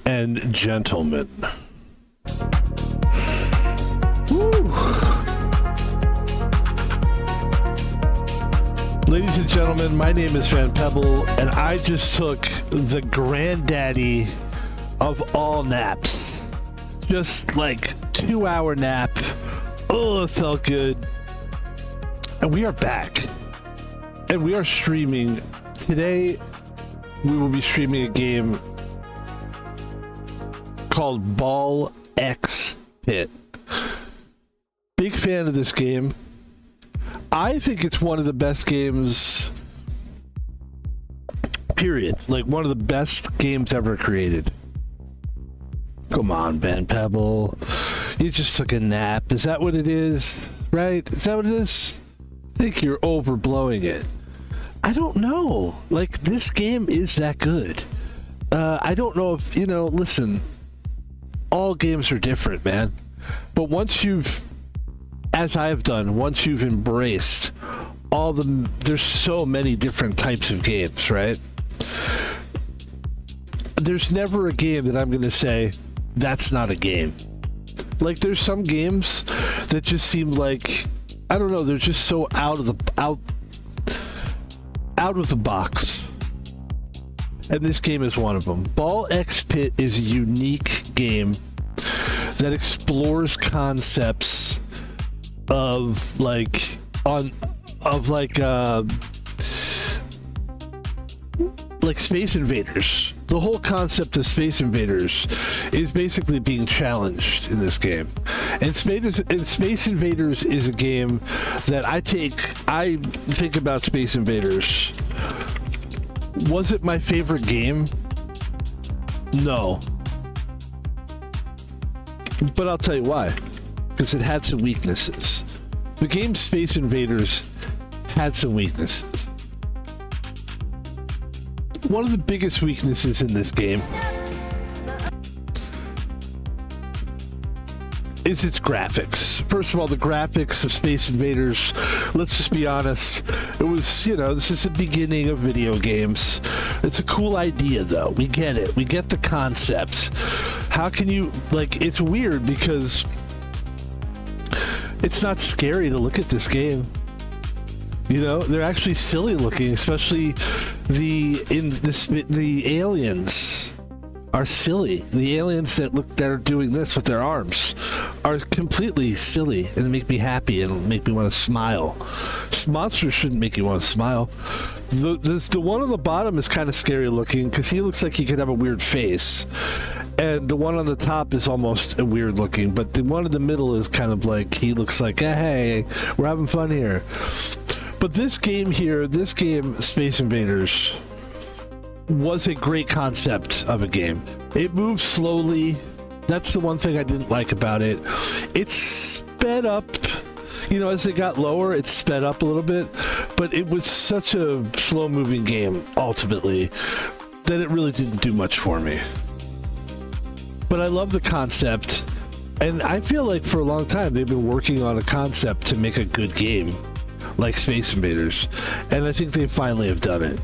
and gentlemen. Woo. Ladies and gentlemen, my name is Pebble, and I just took the granddaddy of all naps. Just like 2-hour nap. Oh, it felt good. And we are back. And we are streaming. Today, we will be streaming a game called Ball X Pitt. Big fan of this game. I think it's one of the best games, period. Like, one of the best games ever created. Come on, Pebble. You just took a nap. Is that what it is? Right? Is that what it is? I think you're overblowing it. I don't know. Like, this game is that good. I don't know if, listen, all games are different, man. But once you've, as I have done, once you've embraced there's so many different types of games, right? There's never a game that I'm going to say, that's not a game. Like, there's some games that just seem like, I don't know, they're just so out of the box. And this game is one of them. Ball X Pitt is a unique game that explores concepts of like Space Invaders. The whole concept of Space Invaders is basically being challenged in this game. And Space Invaders is a game that I think about Space Invaders. Was it my favorite game? No. But I'll tell you why. Because it had some weaknesses. The game Space Invaders had some weaknesses. One of the biggest weaknesses in this game is its graphics. First of all, the graphics of Space Invaders, let's just be honest, it was, this is the beginning of video games. It's a cool idea, though. We get it. We get the concept. How can you, it's weird because it's not scary to look at this game. They're actually silly looking, especially the aliens are silly. The aliens that are doing this with their arms are completely silly, and they make me happy and make me want to smile. Monsters shouldn't make you want to smile. The one on the bottom is kind of scary looking because he looks like he could have a weird face. And the one on the top is almost weird looking, but the one in the middle is kind of like, he looks like, hey, we're having fun here. But this game, Space Invaders, was a great concept of a game. It moves slowly. That's the one thing I didn't like about it. It's sped up. As it got lower, it sped up a little bit. But it was such a slow-moving game, ultimately, that it really didn't do much for me. But I love the concept. And I feel like for a long time, they've been working on a concept to make a good game, like Space Invaders. And I think they finally have done it.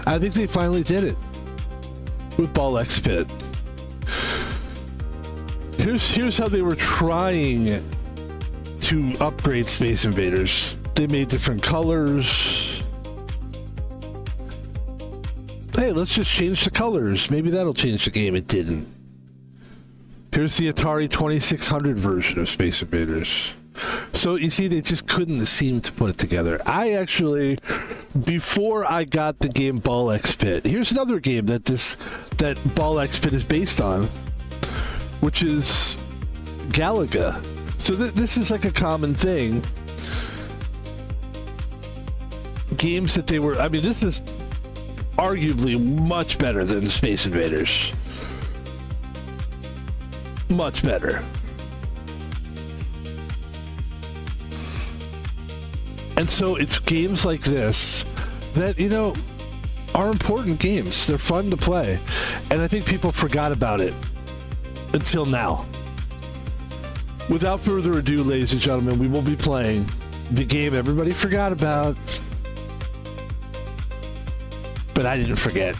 I think they finally did it with Ball X Pitt. Here's how they were trying to upgrade Space Invaders. They made different colors. Hey, let's just change the colors. Maybe that'll change the game. It didn't. Here's the Atari 2600 version of Space Invaders. So you see, they just couldn't seem to put it together. I actually, before I got the game Ball X Pitt, here's another game that Ball X Pitt is based on, which is Galaga. So this is like a common thing. Games that this is arguably much better than Space Invaders. Much better. And so it's games like this that, are important games. They're fun to play. And I think people forgot about it until now. Without further ado, ladies and gentlemen, we will be playing the game everybody forgot about. But I didn't forget.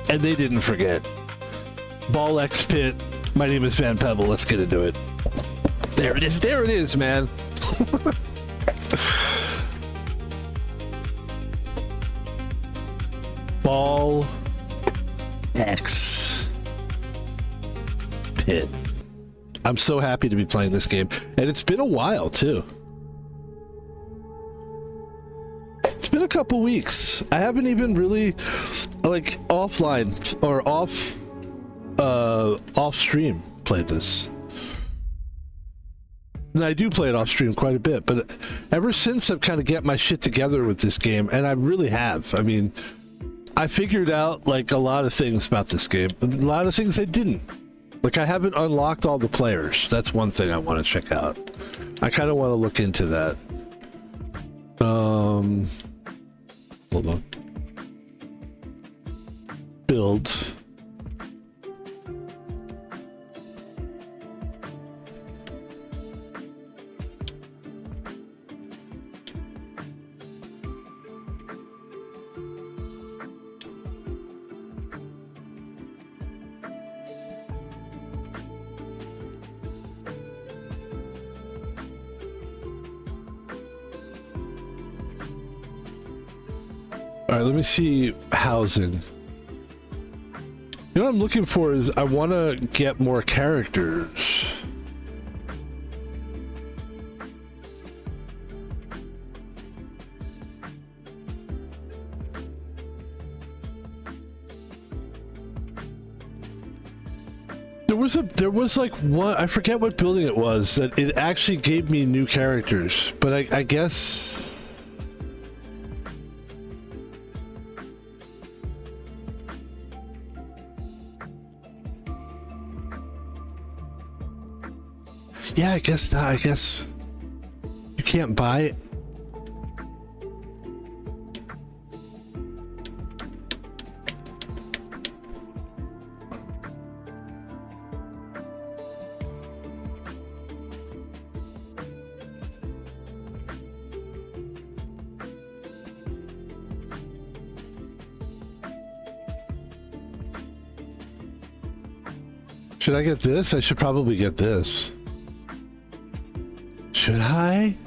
And they didn't forget. Ball X Pitt. My name is Van Pebble. Let's get into it. There it is. There it is, man. Ball X Pitt. I'm so happy to be playing this game. And it's been a while, too. It's been a couple weeks. I haven't even really, like, offline or off stream played this. And I do play it off stream quite a bit, but ever since I've kind of get my shit together with this game, and I really have. I mean, I figured out like a lot of things about this game, a lot of things I didn't. Like, I haven't unlocked all the players. That's one thing I want to check out. I kind of want to look into that. Hold on. Build. All right, let me see housing. You know what I'm looking for is I want to get more characters. There was like one, I forget what building it was, that it actually gave me new characters, but I guess. Yeah, I guess not. I guess you can't buy it. Should I get this? I should probably get this. Should I?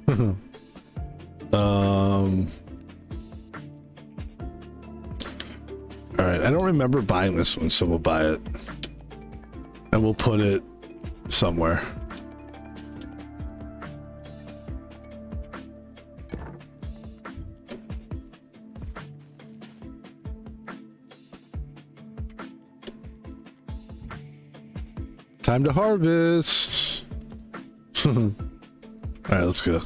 Alright, I don't remember buying this one, so we'll buy it. And we'll put it somewhere. Time to harvest. All right, let's go.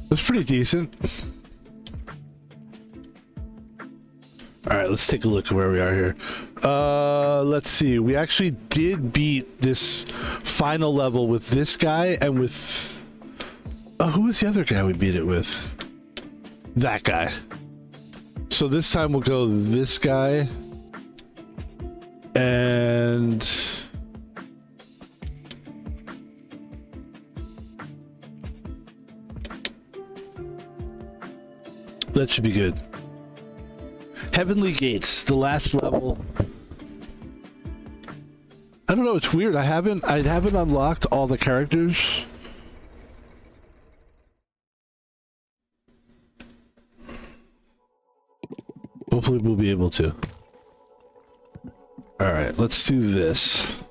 That's pretty decent. All right, let's take a look at where we are here. Let's see. We actually did beat this final level with this guy and with... who was the other guy we beat it with? That guy. So this time we'll go this guy. And... that should be good. Heavenly Gates, the last level. I don't know, it's weird. I haven't unlocked all the characters. Hopefully we'll be able to. All right, let's do this.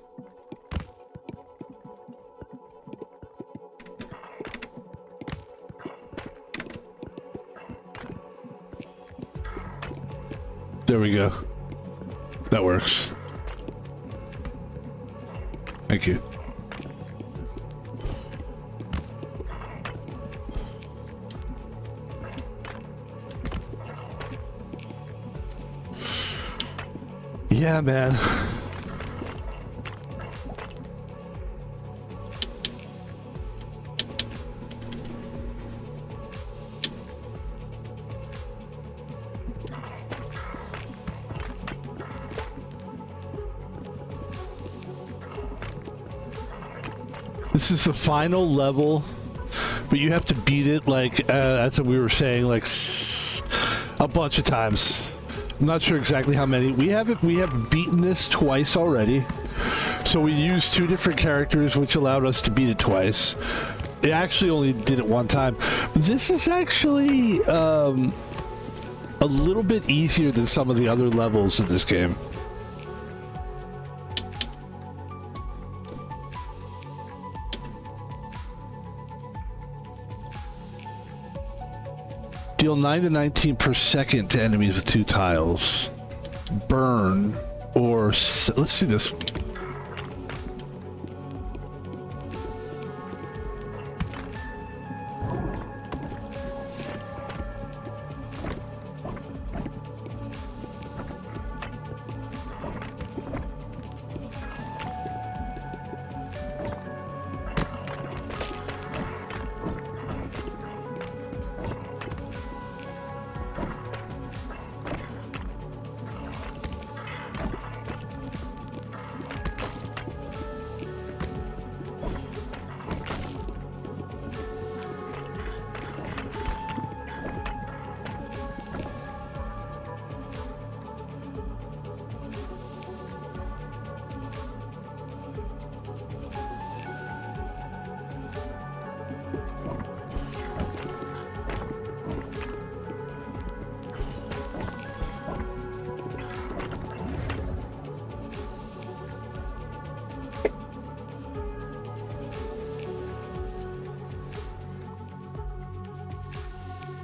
There we go. That works. Thank you. Yeah, man. This is the final level, but you have to beat it like as we were saying, like a bunch of times. I'm not sure exactly how many. We have beaten this twice already. So we used 2 different characters, which allowed us to beat it twice. It actually only did it one time. This is actually a little bit easier than some of the other levels in this game. Deal 9 to 19 per second to enemies with 2 tiles. Burn or... let's see this.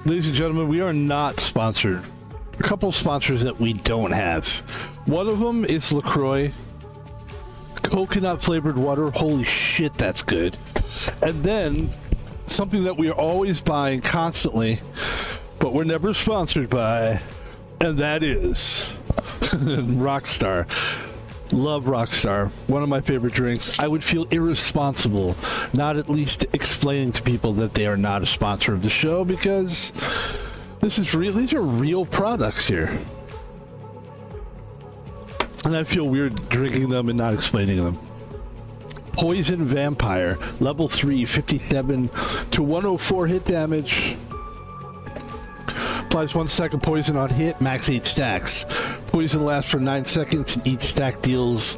Ladies and gentlemen, we are not sponsored. A couple sponsors that we don't have. One of them is LaCroix. Coconut flavored water. Holy shit, that's good. And then something that we are always buying constantly, but we're never sponsored by, and that is Rockstar. Love Rockstar. One of my favorite drinks. I would feel irresponsible not at least explaining to people that they are not a sponsor of the show, because this is real. These are real products here. And I feel weird drinking them and not explaining them. Poison Vampire. Level 3, 57 to 104 hit damage. Applies 1 second poison on hit, max 8 stacks. Poison lasts for 9 seconds, and each stack deals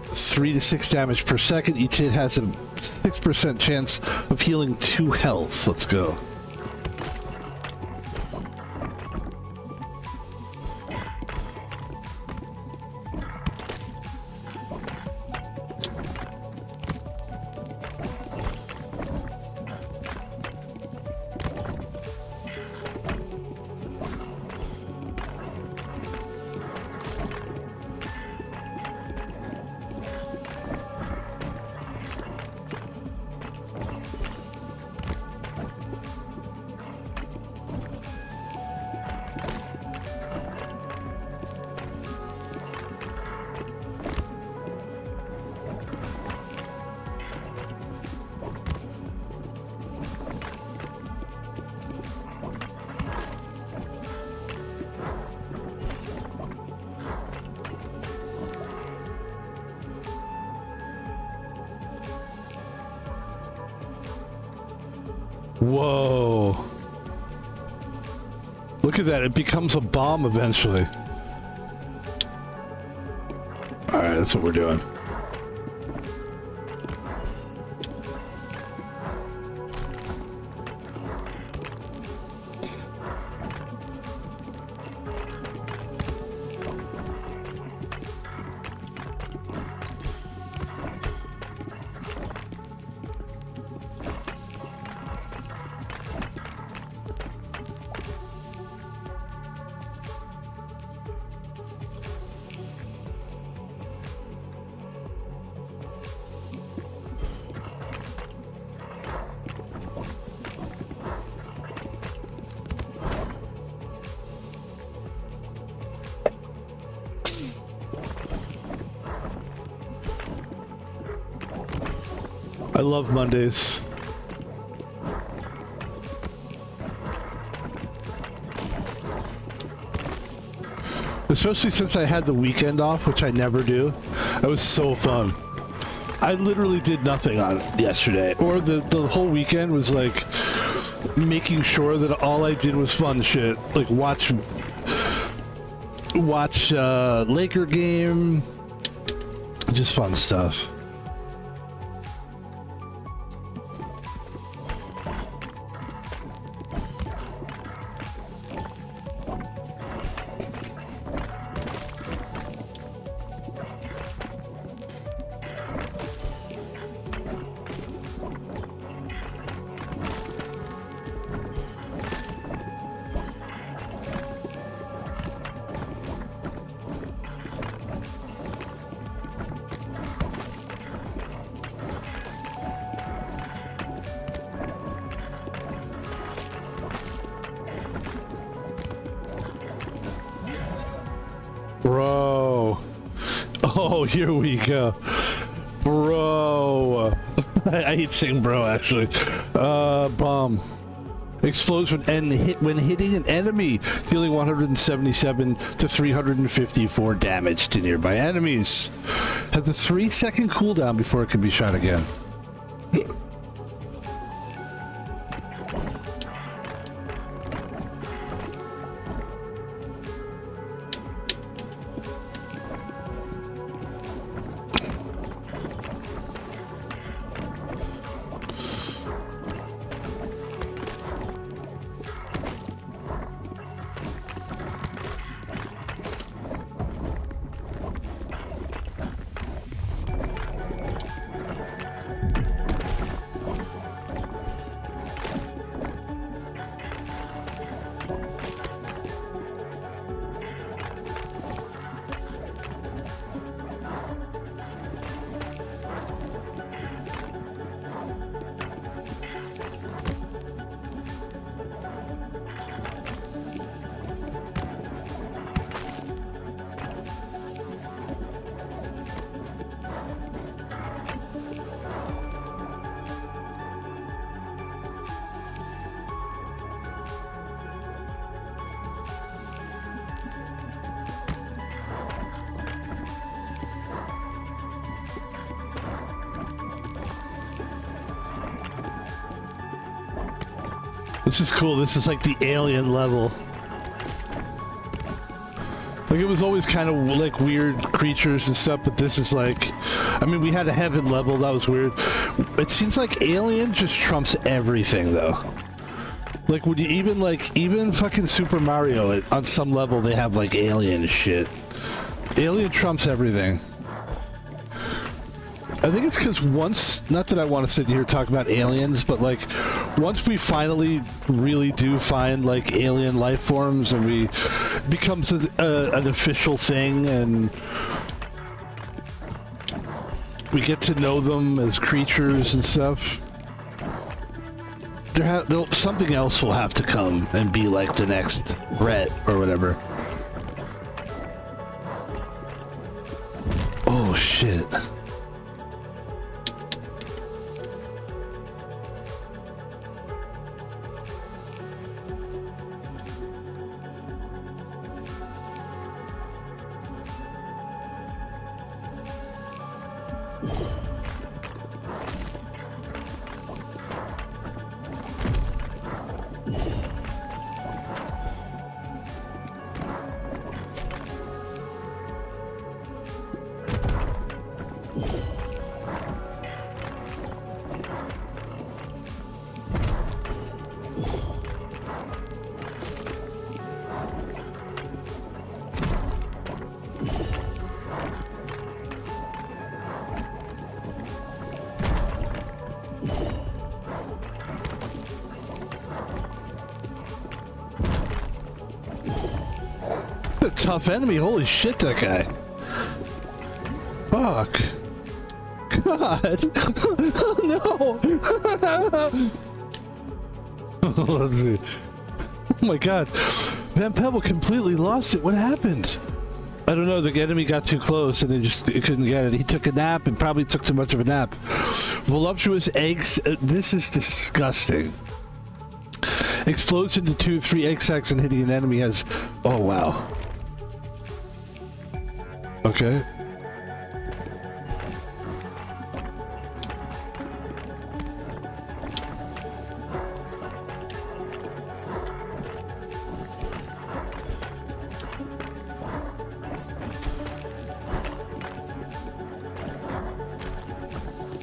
3 to 6 damage per second. Each hit has a 6% chance of healing 2 health. Let's go. Whoa. Look at that. It becomes a bomb eventually. Alright, that's what we're doing. I love Mondays. Especially since I had the weekend off, which I never do. It was so fun. I literally did nothing on it yesterday, or the whole weekend was like making sure that all I did was fun shit, like watch Laker game, just fun stuff. Bro. Oh, here we go. Bro. I hate saying bro, actually. Bomb. Explodes when hitting an enemy, dealing 177 to 354 damage to nearby enemies. Has a 3-second cooldown before it can be shot again. This is cool. This is like the alien level. Like, it was always kind of like weird creatures and stuff, but this is like, I mean, we had a heaven level, that was weird. It seems like alien just trumps everything though. Like, would you even fucking Super Mario, on some level they have like alien shit. Alien trumps everything. I think it's because once, not that I want to sit here and talk about aliens, but like, once we finally really do find like alien life forms and we becomes an official thing and we get to know them as creatures and stuff, something else will have to come and be like the next threat or whatever. Oh shit. A tough enemy, holy shit, that guy. Fuck. God. Oh no. Let's see. Oh my god. Van Pebble completely lost it. What happened? I don't know, the enemy got too close and it couldn't get it. He took a nap and probably took too much of a nap. Voluptuous eggs. This is disgusting. Explodes into 2-3 egg sacs and hitting an enemy has... Oh, wow. Okay.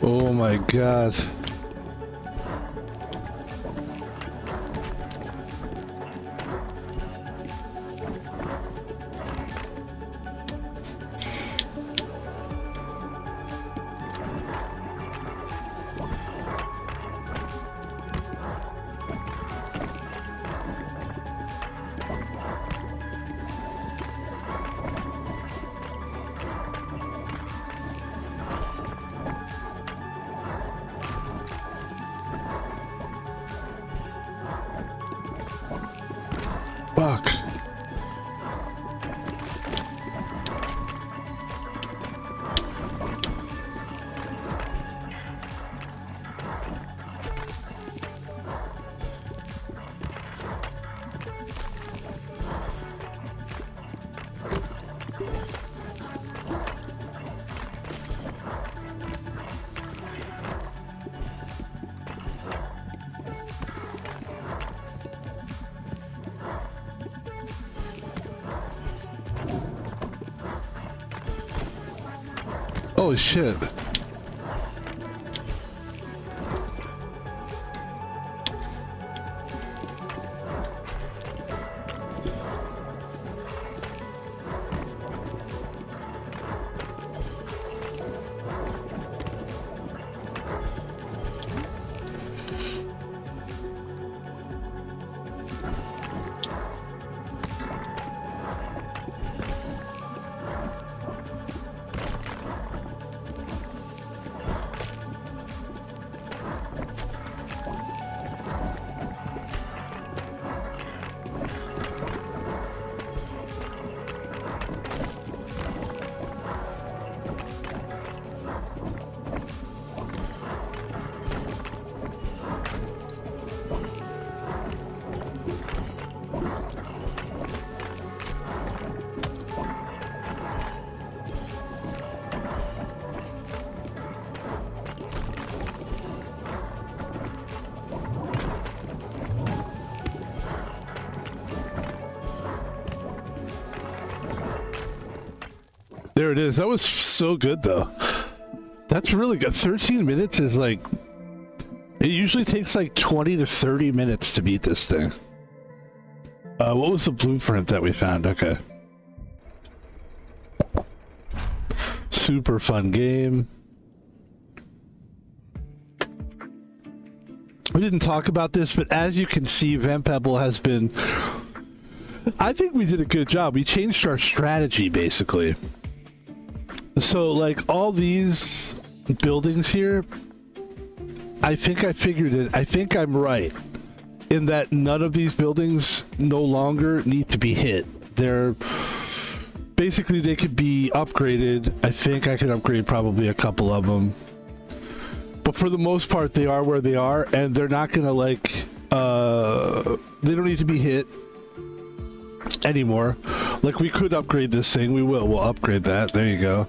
Oh my god. Fuck. Holy shit. There it is. That was so good, though. That's really good. 13 minutes is like... It usually takes like 20 to 30 minutes to beat this thing. What was the blueprint that we found? Okay. Super fun game. We didn't talk about this, but as you can see, Pebble has been... I think we did a good job. We changed our strategy, basically. So, like, all these buildings here, I think I figured it. I think I'm right in that none of these buildings no longer need to be hit. They're... Basically, they could be upgraded. I think I could upgrade probably a couple of them. But for the most part, they are where they are, and they're not gonna, like, they don't need to be hit anymore. Like, we could upgrade this thing. We'll upgrade that. There you go.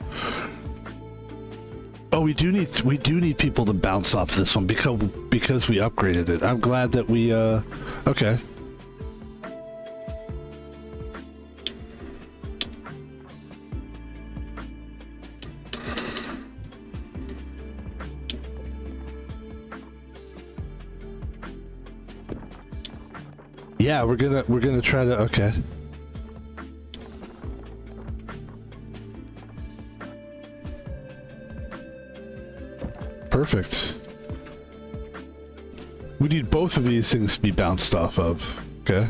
Oh, we do need people to bounce off this one because we upgraded it. I'm glad that we okay. Yeah, we're gonna try to, okay. Perfect. We need both of these things to be bounced off of, okay?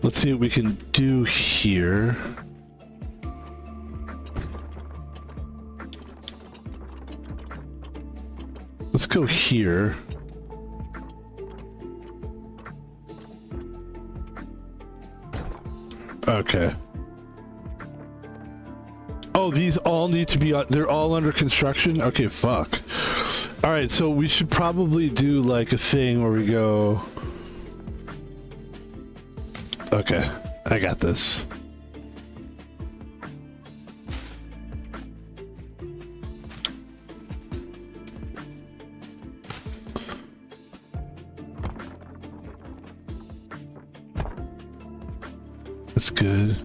Let's see what we can do here. Let's go here. Okay. Oh, these all need to be, they're all under construction? Okay, fuck. Alright, so we should probably do like a thing where we go... Okay, I got this. That's good.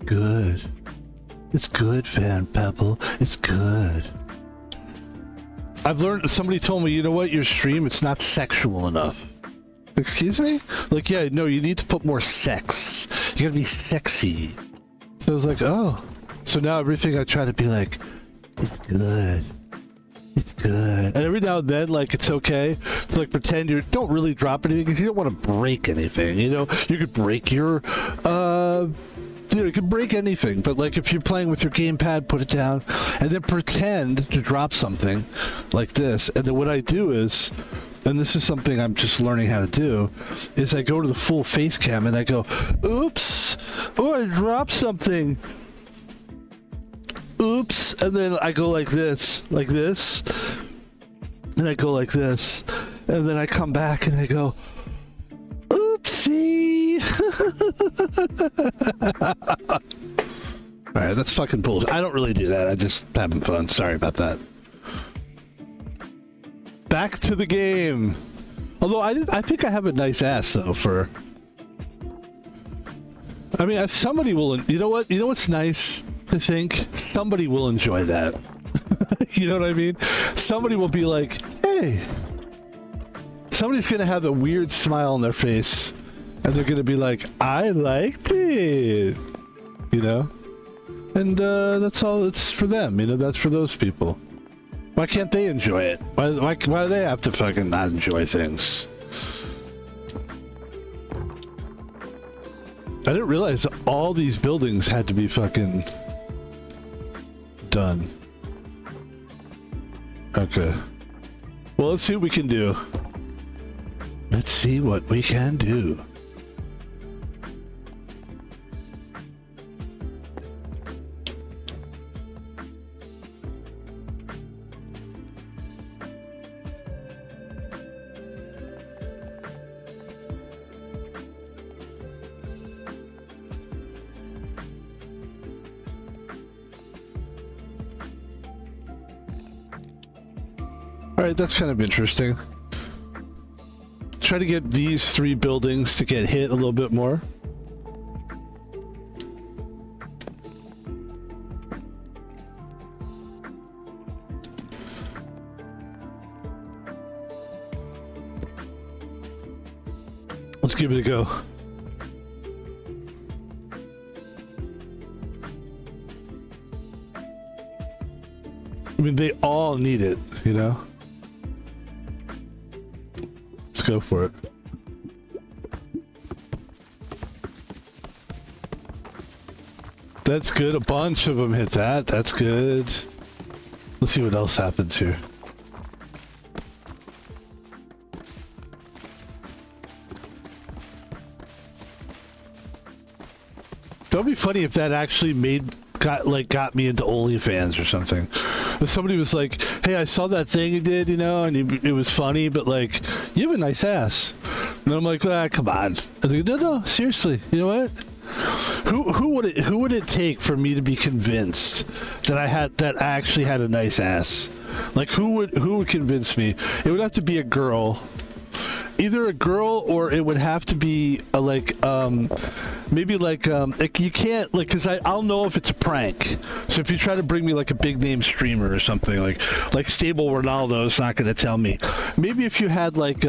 Good. It's good, Fan Pebble. It's good. I've learned, somebody told me, you know what, your stream, it's not sexual enough. Excuse me? Like, yeah, no, you need to put more sex. You gotta be sexy. So I was like, oh. So now everything I try to be like, it's good. It's good. And every now and then, like, it's okay to, like, pretend you don't really drop anything because you don't want to break anything, you know? You could break your, you know, you could break anything, but, like, if you're playing with your gamepad, put it down, and then pretend to drop something like this. And then what I do is, and this is something I'm just learning how to do, is I go to the full face cam and I go, oops, oh, I dropped something. Oops, and then I go like this, and I go like this, and then I come back and I go, oopsie. Alright, that's fucking bullshit. I don't really do that, I just having fun. Sorry about that. Back to the game. Although I think I have a nice ass though for... I mean, if somebody will... You know what? You know what's nice to think? Somebody will enjoy that. You know what I mean? Somebody will be like, hey. Somebody's going to have a weird smile on their face. And they're going to be like, I liked it. You know? And that's all. It's for them. You know, that's for those people. Why can't they enjoy it? Why do they have to fucking not enjoy things? I didn't realize all these buildings had to be fucking done. Okay. Well, let's see what we can do. Let's see what we can do. Alright, that's kind of interesting. Try to get these 3 buildings to get hit a little bit more. Let's give it a go. I mean, they all need it, you know? Let's go for it. That's good. A bunch of them hit that. That's good. Let's see what else happens here. That would be funny if that actually got me into OnlyFans or something. If somebody was like, hey, I saw that thing you did, you know, and it was funny, but like, you have a nice ass. And I'm like, come on. I think, no, seriously, you know what? Who would it take for me to be convinced that I actually had a nice ass? Like, who would convince me? It would have to be a girl. Either a girl or it would have to be maybe like you can't, like, because I'll know if it's a prank. So if you try to bring me like a big name streamer or something, like Stable Ronaldo's not going to tell me. Maybe if you had like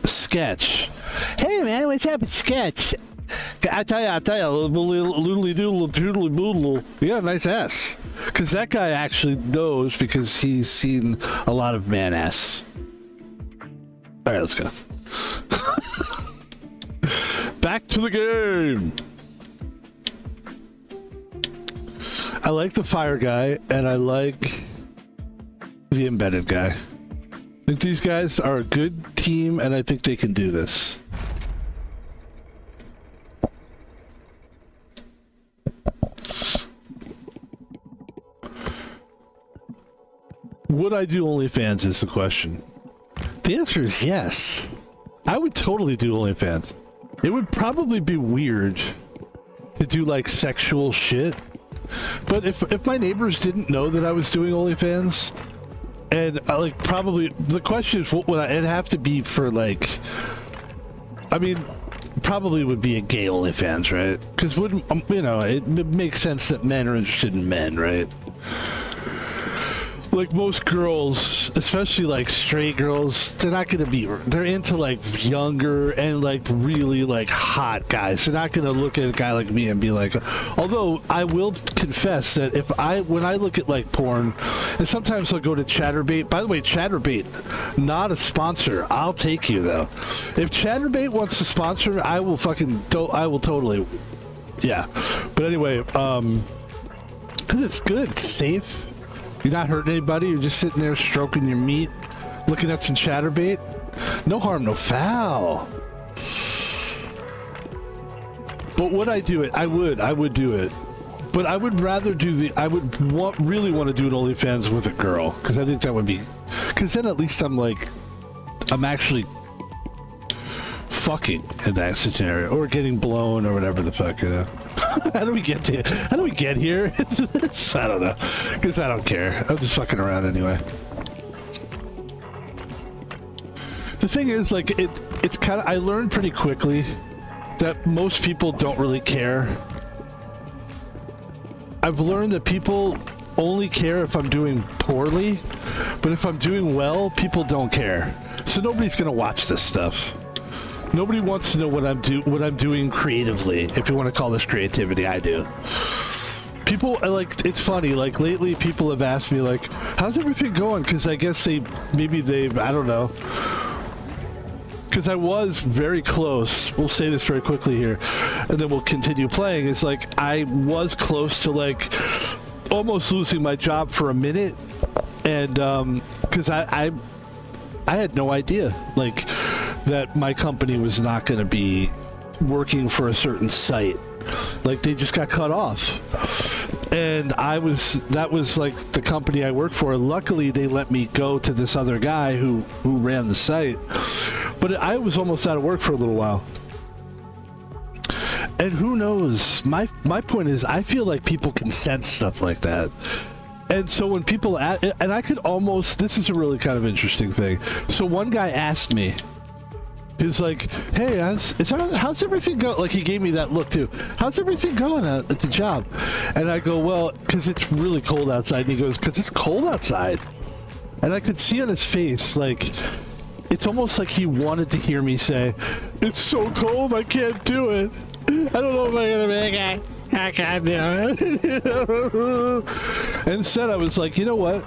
Sketch. Hey man, what's up, Sketch? I tell you, loodly doodle, doodly boodle. You got a nice ass. Because that guy actually knows because he's seen a lot of man ass. Alright, let's go. Back to the game! I like the fire guy, and I like the embedded guy. I think these guys are a good team, and I think they can do this. Would I do OnlyFans is the question. The answer is yes. I would totally do OnlyFans. It would probably be weird to do like sexual shit. But if my neighbors didn't know that I was doing OnlyFans, and like probably the question is, what would it'd have to be for like, I mean, probably would be a gay OnlyFans, right? Because wouldn't you know? It makes sense that men are interested in men, right? Like most girls, especially like straight girls, they're not gonna be. They're into like younger and like really like hot guys. They're not gonna look at a guy like me and be like. Although I will confess that when I look at like porn, and sometimes I'll go to Chatterbait. By the way, Chatterbait, not a sponsor. I'll take you though. If Chatterbait wants to sponsor, I will totally. Yeah, but anyway, because it's good, it's safe. You're not hurting anybody. You're just sitting there stroking your meat, looking at some chatterbait. No harm, no foul. But would I do it? I would do it. But I would rather do really want to do an OnlyFans with a girl, because I think that would be, because then at least I'm actually fucking in that scenario, or getting blown, or whatever the fuck, you know. How do we get here? I don't know, because I don't care. I'm just fucking around anyway. The thing is, like, it's kind of, I learned pretty quickly that most people don't really care. I've learned that people only care if I'm doing poorly, but if I'm doing well, people don't care. So nobody's gonna watch this stuff. Nobody wants to know what I'm doing creatively. If you want to call this creativity, I do. People like, it's funny, like lately people have asked me like, how's everything going? Because I guess I don't know. Because I was very close. We'll say this very quickly here, and then we'll continue playing. It's like I was close to like almost losing my job for a minute, and because I had no idea like that my company was not going to be working for a certain site. Like they just got cut off, and that was like the company I worked for. Luckily they let me go to this other guy who ran the site, but I was almost out of work for a little while. And who knows, my point is, I feel like people can sense stuff like that. And so when people and I could almost, this is a really kind of interesting thing. So one guy asked me, he's like, hey, how's everything going? Like, he gave me that look, too. How's everything going at the job? And I go, well, because it's really cold outside. And he goes, because it's cold outside. And I could see on his face, like, it's almost like he wanted to hear me say, it's so cold, I can't do it. I don't know if I'm going to make it. I can't do it. Instead, I was like, you know what?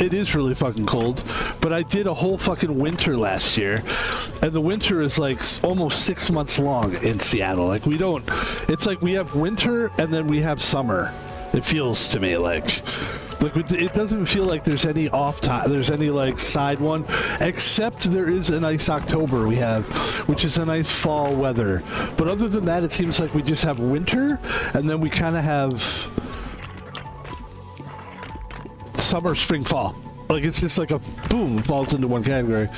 It is really fucking cold, but I did a whole fucking winter last year, and the winter is like almost 6 months long in Seattle. Like it's like we have winter and then we have summer. It feels to me like it doesn't feel like there's any off time, there's any like side one, except there is a nice October we have, which is a nice fall weather. But other than that, it seems like we just have winter, and then we kind of have summer, spring, fall. Like it's just like a boom, falls into one category.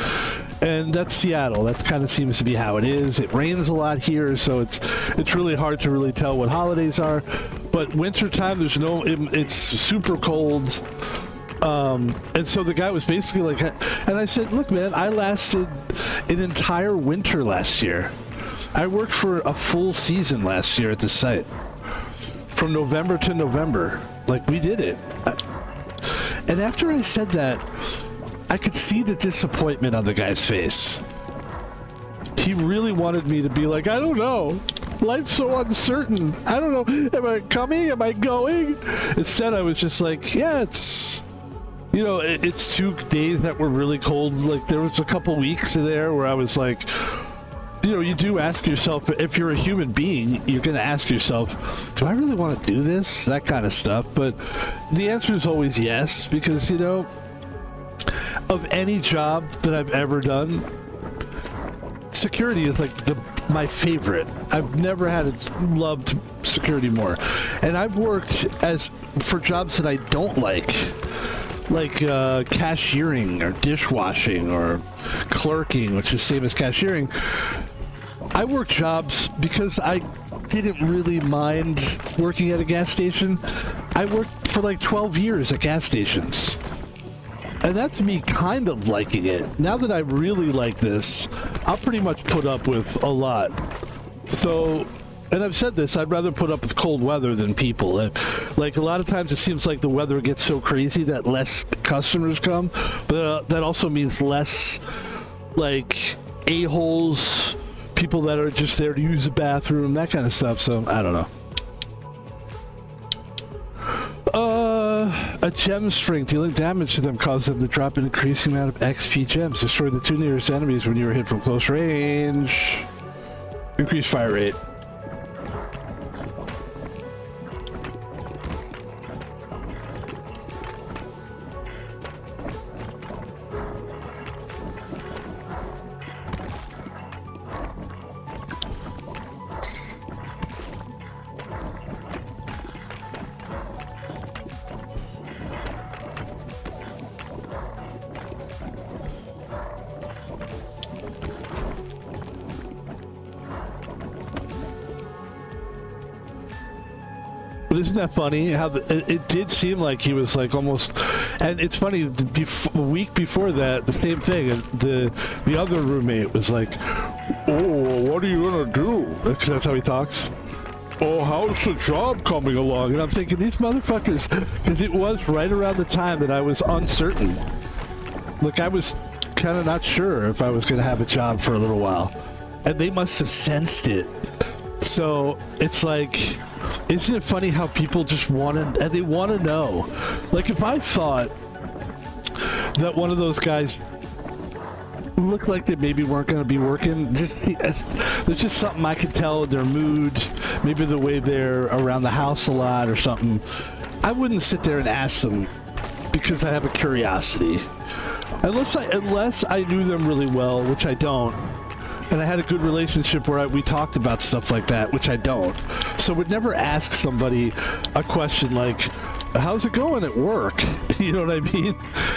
And that's Seattle. That kind of seems to be how it is. It rains a lot here, so it's really hard to really tell what holidays are. But wintertime, it's super cold. And so the guy was basically like, and I said, look, man, I lasted an entire winter last year. I worked for a full season last year at the site. From November to November. Like, we did it. And after I said that, I could see the disappointment on the guy's face. He really wanted me to be like, I don't know. Life's so uncertain. I don't know. Am I coming? Am I going? Instead, I was just like, yeah, it's 2 days that were really cold. Like, there was a couple weeks there where I was like, you do ask yourself, if you're a human being, you're going to ask yourself, do I really want to do this? That kind of stuff. But the answer is always yes, because, of any job that I've ever done, security is like my favorite. I've never loved security more. And I've worked for jobs that I don't like cashiering or dishwashing or clerking, which is same as cashiering. I worked jobs because I didn't really mind working at a gas station. I worked for like 12 years at gas stations. And that's me kind of liking it. Now that I really like this, I'll pretty much put up with a lot. So, and I've said this, I'd rather put up with cold weather than people. Like, a lot of times it seems like the weather gets so crazy that less customers come, but that also means less, like, a-holes, people that are just there to use the bathroom, that kind of stuff. So, I don't know. A gem string dealing damage to them caused them to drop an increasing amount of XP gems. Destroy the 2 nearest enemies when you are hit from close range. Increase fire rate. But isn't that funny how it did seem like he was like almost, and it's funny, a week before that, the same thing, and the other roommate was like, oh, what are you gonna do? Because that's how he talks. Oh, how's the job coming along? And I'm thinking, these motherfuckers, because it was right around the time that I was uncertain. Like, I was kind of not sure if I was gonna have a job for a little while, and they must have sensed it. So it's like, isn't it funny how people just want to, and they want to know? Like, if I thought that one of those guys looked like they maybe weren't going to be working, there's just something I could tell in their mood, maybe the way they're around the house a lot or something, I wouldn't sit there and ask them because I have a curiosity. Unless I knew them really well, which I don't. And I had a good relationship where we talked about stuff like that, which I don't. So would never ask somebody a question like, how's it going at work? You know what I mean?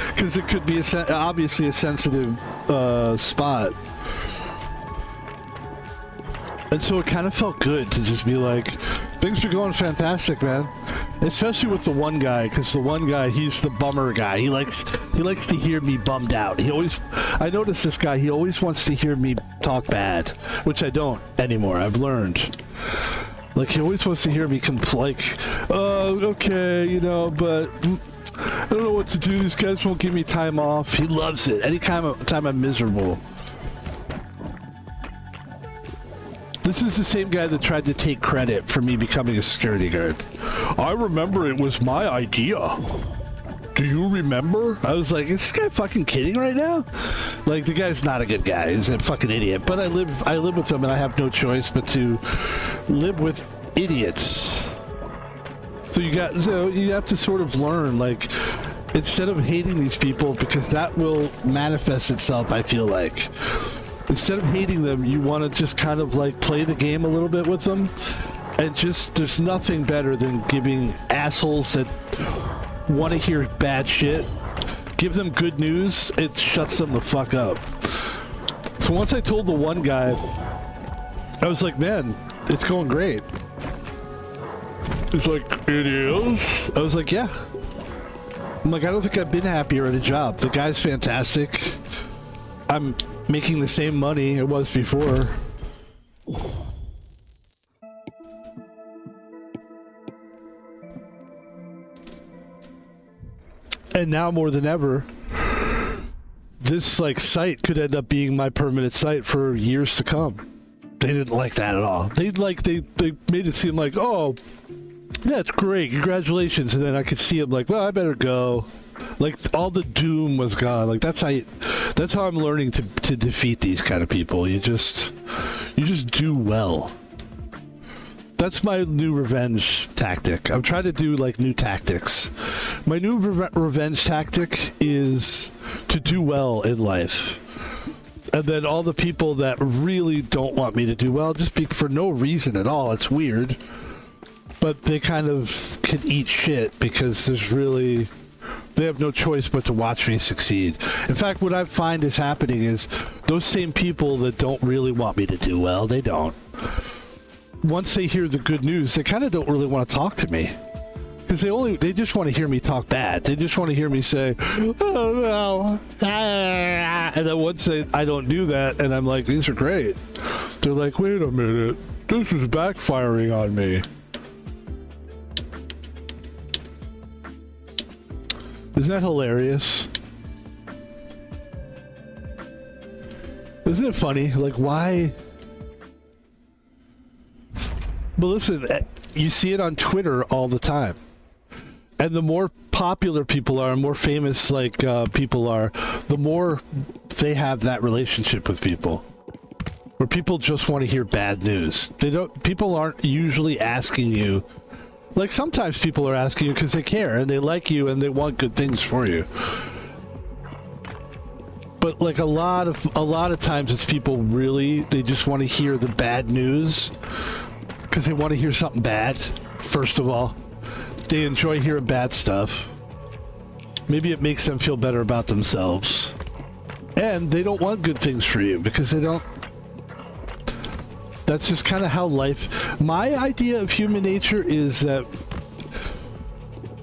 Because it could be obviously a sensitive spot. And so it kind of felt good to just be like, things are going fantastic, man. Especially with the one guy, because the one guy, he's the bummer guy. He likes to hear me bummed out. I noticed this guy, he always wants to hear me talk bad, which I don't anymore. I've learned. Like, he always wants to hear me like, oh, okay, you know, but I don't know what to do. These guys won't give me time off. He loves it. Anytime I'm miserable. This is the same guy that tried to take credit for me becoming a security guard. I remember it was my idea. Do you remember? I was like, is this guy fucking kidding right now? Like, the guy's not a good guy. He's a fucking idiot. But I live with him, and I have no choice but to live with idiots. So you have to sort of learn, like, instead of hating these people, because that will manifest itself, I feel like. Instead of hating them, you want to just kind of like play the game a little bit with them. And just, there's nothing better than giving assholes that want to hear bad shit, give them good news, it shuts them the fuck up. So once I told the one guy, I was like, man, it's going great. He's like, it is? I was like, yeah. I'm like, I don't think I've been happier at a job. The guy's fantastic. I'm making the same money it was before. And now more than ever, this like site could end up being my permanent site for years to come. They didn't like that at all. They made it seem like, oh, that's great, congratulations. And then I could see them like, well, I better go. Like, all the doom was gone. Like, that's how I'm learning to defeat these kind of people. You just do well. That's my new revenge tactic. I'm trying to do like new tactics. My new revenge tactic is to do well in life. And then all the people that really don't want me to do well, just for no reason at all, it's weird. But they kind of can eat shit because they have no choice but to watch me succeed. In fact, what I find is happening is those same people that don't really want me to do well, they don't. Once they hear the good news, they kind of don't really want to talk to me. Because they just want to hear me talk bad. They just want to hear me say, oh no. And then once I don't do that, and I'm like, these are great. They're like, wait a minute. This is backfiring on me. Isn't that hilarious? Isn't it funny? Like, why? But listen, you see it on Twitter all the time. And the more popular people are, more famous like people are, the more they have that relationship with people. Where people just want to hear bad news. People aren't usually asking you. Like sometimes people are asking you because they care and they like you and they want good things for you. But like a lot of times it's people they just want to hear the bad news because they want to hear something bad. First of all, they enjoy hearing bad stuff. Maybe it makes them feel better about themselves. And they don't want good things for you because they don't. That's just kind of how life... My idea of human nature is that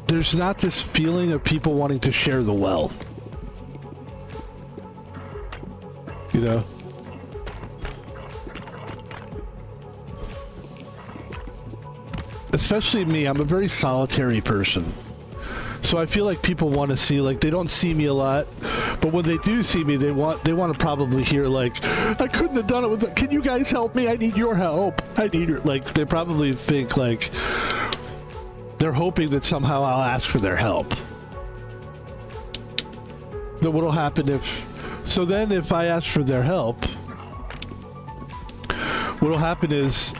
there's not this feeling of people wanting to share the wealth. You know? Especially me, I'm a very solitary person. So I feel like people want to see, like, they don't see me a lot, but when they do see me, they want to probably hear, like, I couldn't have done it with it. Can you guys help me? I need your help. I need your, like, they probably think, like, they're hoping that somehow I'll ask for their help. Then what'll happen if I ask for their help, what'll happen is,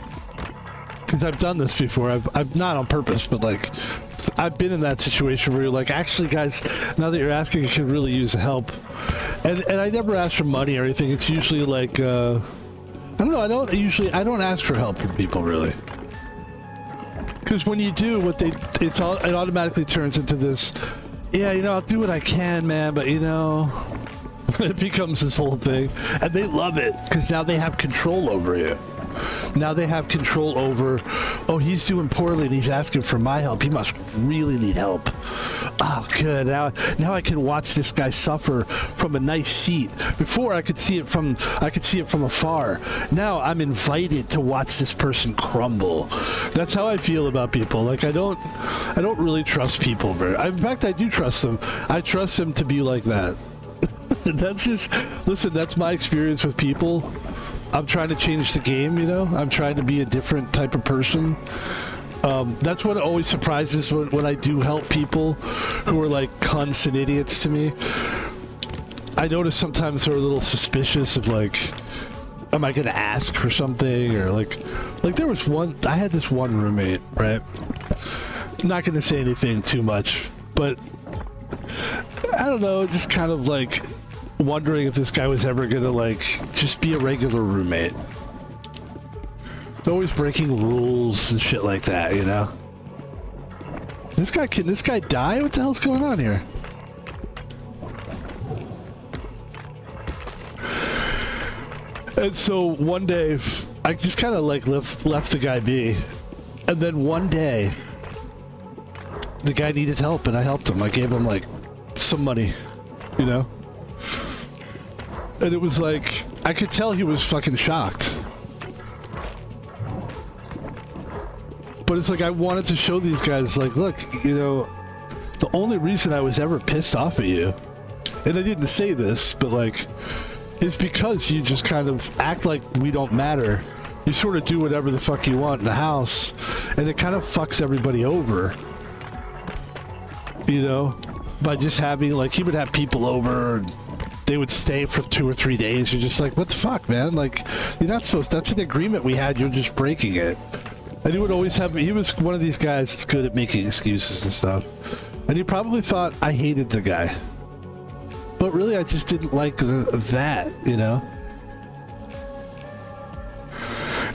because I've done this before, I've not on purpose, but like, I've been in that situation where you're like, actually guys, now that you're asking, I could really use the help. And I never ask for money or anything. It's usually like, I don't know, I don't ask for help from people really. Because when you do, it automatically turns into this, yeah, you know, I'll do what I can, man, but you know, it becomes this whole thing. And they love it, because now they have control over you. Now they have control over, oh, he's doing poorly and he's asking for my help. He must really need help. Oh, good. Now I can watch this guy suffer from a nice seat. Before I could see it from afar. Now I'm invited to watch this person crumble. That's how I feel about people. Like I don't really trust people. In fact, I do trust them. I trust them to be like that. That's my experience with people. I'm trying to change the game, you know? I'm trying to be a different type of person. That's what always surprises when I do help people who are like cunts and idiots to me. I notice sometimes they're a little suspicious of like, am I going to ask for something? Or like I had this one roommate, right? I'm not going to say anything too much, but I don't know, just kind of like wondering if this guy was ever gonna like just be a regular roommate. Always breaking rules and shit like that, you know. Can this guy die? What the hell's going on here? And so one day I just kind of like left the guy be, and then one day the guy needed help and I helped him. I gave him like some money, you know. And it was like, I could tell he was fucking shocked. But it's like, I wanted to show these guys, like, look, you know, the only reason I was ever pissed off at you, and I didn't say this, but like, it's because you just kind of act like we don't matter. You sort of do whatever the fuck you want in the house, and it kind of fucks everybody over. You know? By just having, like, he would have people over, and they would stay for 2 or 3 days. You're just like, what the fuck, man? Like, you're not supposed... That's an agreement we had. You're just breaking it. And he would always have... He was one of these guys that's good at making excuses and stuff. And he probably thought I hated the guy. But really, I just didn't like that, you know?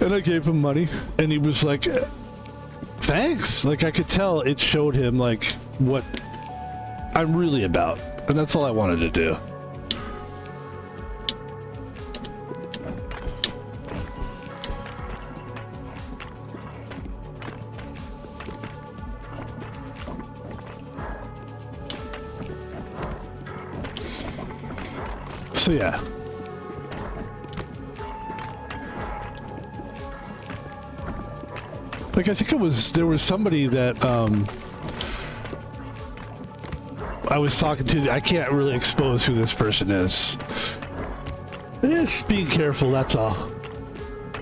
And I gave him money. And he was like, thanks. Like, I could tell it showed him, like, what I'm really about. And that's all I wanted to do. So yeah. Like I think there was somebody that I was talking to. I can't really expose who this person is. Just being careful, that's all.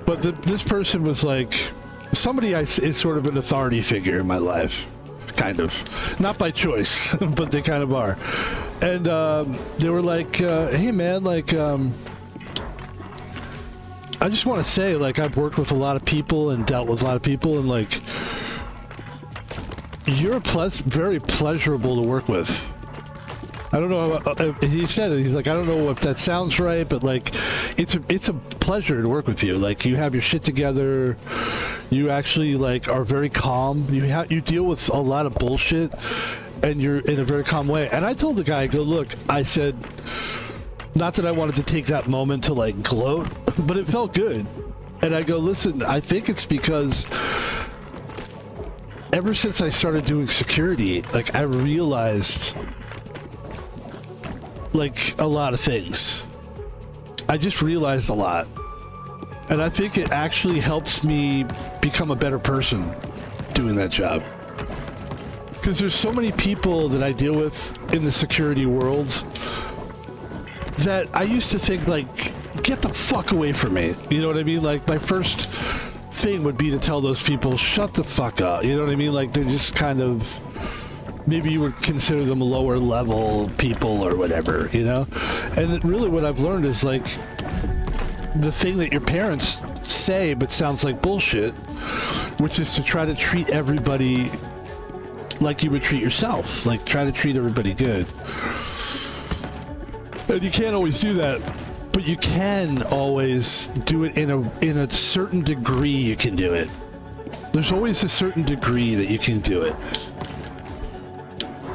But this person was like somebody is sort of an authority figure in my life. Kind of. Not by choice, but they kind of are. And they were like, hey man, like, I just want to say, like, I've worked with a lot of people and dealt with a lot of people, and like, you're very pleasurable to work with. I don't know. He said it. He's like, I don't know if that sounds right, but like, it's a pleasure to work with you. Like, you have your shit together. You actually like are very calm. You deal with a lot of bullshit, and you're in a very calm way. And I told the guy, I go, look, I said, not that I wanted to take that moment to like gloat, but it felt good. And I go, listen, I think it's because ever since I started doing security, like I realized like a lot of things. I just realized a lot. And I think it actually helps me become a better person doing that job. Because there's so many people that I deal with in the security world that I used to think like, get the fuck away from me. You know what I mean? Like my first thing would be to tell those people, shut the fuck up. You know what I mean? Like they're just kind of, maybe you would consider them lower level people or whatever, you know? And really what I've learned is like the thing that your parents say but sounds like bullshit, which is to try to treat everybody like you would treat yourself. Like try to treat everybody good. And you can't always do that, but you can always do it in a certain degree. You can do it. There's always a certain degree that you can do it.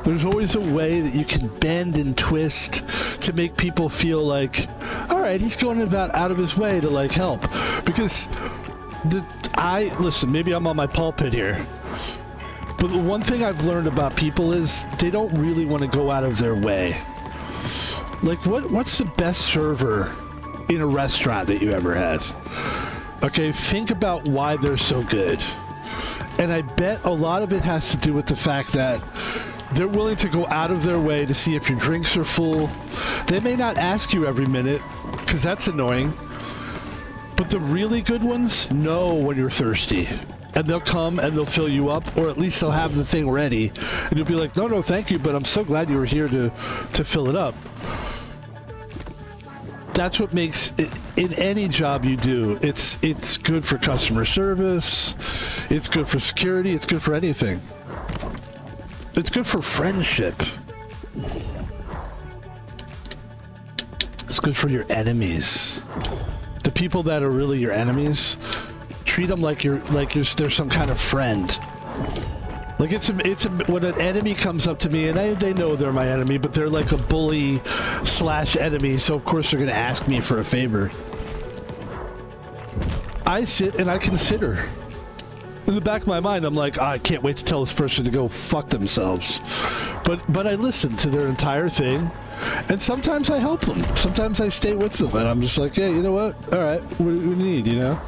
There's always a way that you can bend and twist to make people feel like, all right, he's going about out of his way to like help. Because listen, maybe I'm on my pulpit here, but the one thing I've learned about people is they don't really want to go out of their way. Like what's the best server in a restaurant that you ever had? Okay, think about why they're so good. And I bet a lot of it has to do with the fact that they're willing to go out of their way to see if your drinks are full. They may not ask you every minute, because that's annoying. But the really good ones know when you're thirsty. And they'll come and they'll fill you up, or at least they'll have the thing ready. And you'll be like, no, thank you, but I'm so glad you were here to fill it up. That's what makes it, in any job you do, it's good for customer service, it's good for security, it's good for anything. It's good for friendship. It's good for your enemies. The people that are really your enemies, treat them like they're some kind of friend. Like when an enemy comes up to me, and they know they're my enemy, but they're like a bully / enemy, so of course they're gonna ask me for a favor. I sit and I consider. In the back of my mind, I'm like, I can't wait to tell this person to go fuck themselves. But I listen to their entire thing, and sometimes I help them. Sometimes I stay with them, and I'm just like, hey, you know what? All right, what do we need, you know?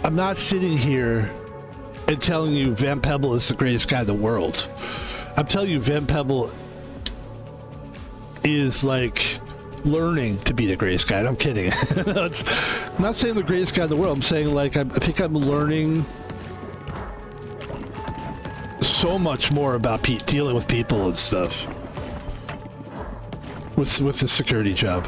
I'm not sitting here and telling you Van Pebble is the greatest guy in the world. I'm telling you Van Pebble is like learning to be the greatest guy. I'm kidding. I'm not saying the greatest guy in the world. I'm saying like I think I'm learning so much more about dealing with people and stuff with the security job.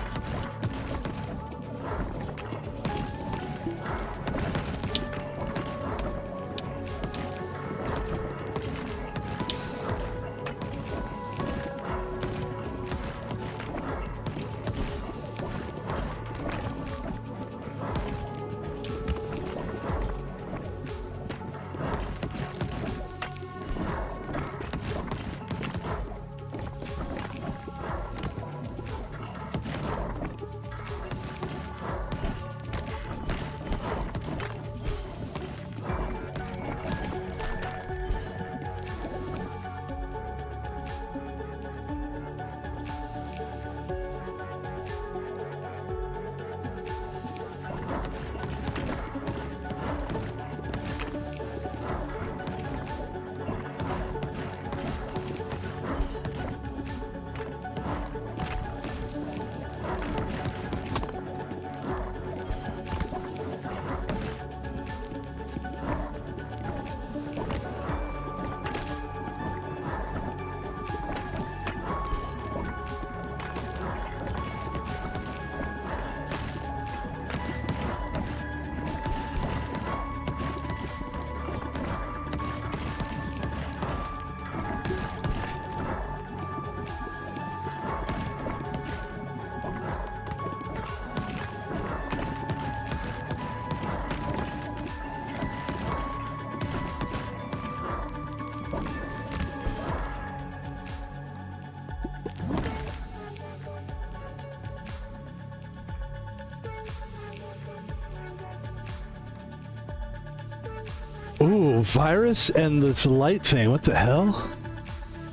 Ooh, virus and this light thing. What the hell?